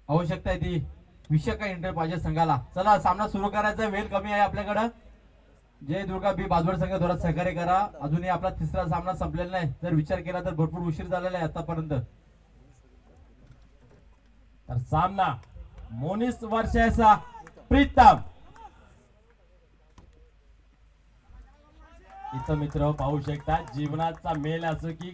आवश्यकता आहे ती विषय एंटर पाहिजे संघाला. चला सामना सुरू करायचा. वेळ कमी आहे आपल्याकडं. जय दुर्गा बी बाजवड संघ थोडा सहकार्य करा. अजूनही आपला तिसरा सामना संपलेला नाही. जर विचार केला तर भरपूर उशीर झालेला आहे आतापर्यंत. तर सामना मोनिस वर्सेस प्रीतम. इथं मित्र पाहू शकता जीवनाचा मेल असो की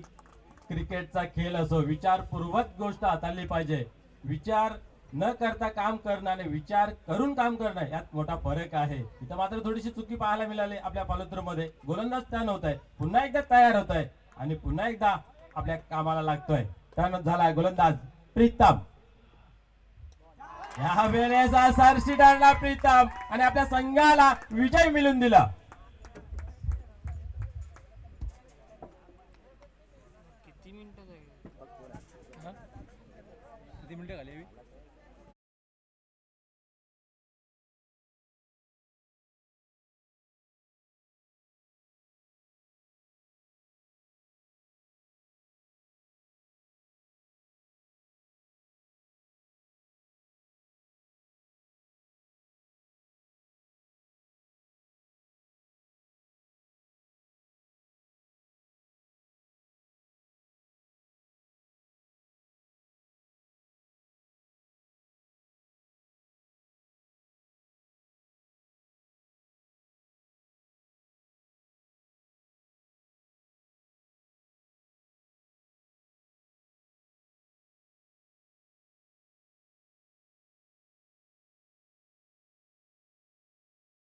क्रिकेटचा खेळ असो विचारपूर्वक गोष्ट हाताळली पाहिजे. विचार न करता काम करणं आणि विचार करून काम करणं यात मोठा फरक आहे. इथं मात्र थोडीशी चुकी पाहायला मिळाली आपल्या पालोत्रमध्ये. गोलंदाज टर्न होत आहे पुन्हा एकदा तयार होत आहे आणि पुन्हा एकदा आपल्या कामाला लागतोय. टर्न झालाय गोलंदाज प्रीतम. या वेळेस सरशी टाळला प्रीतम आणि आपल्या संघाला विजय मिळवून दिला.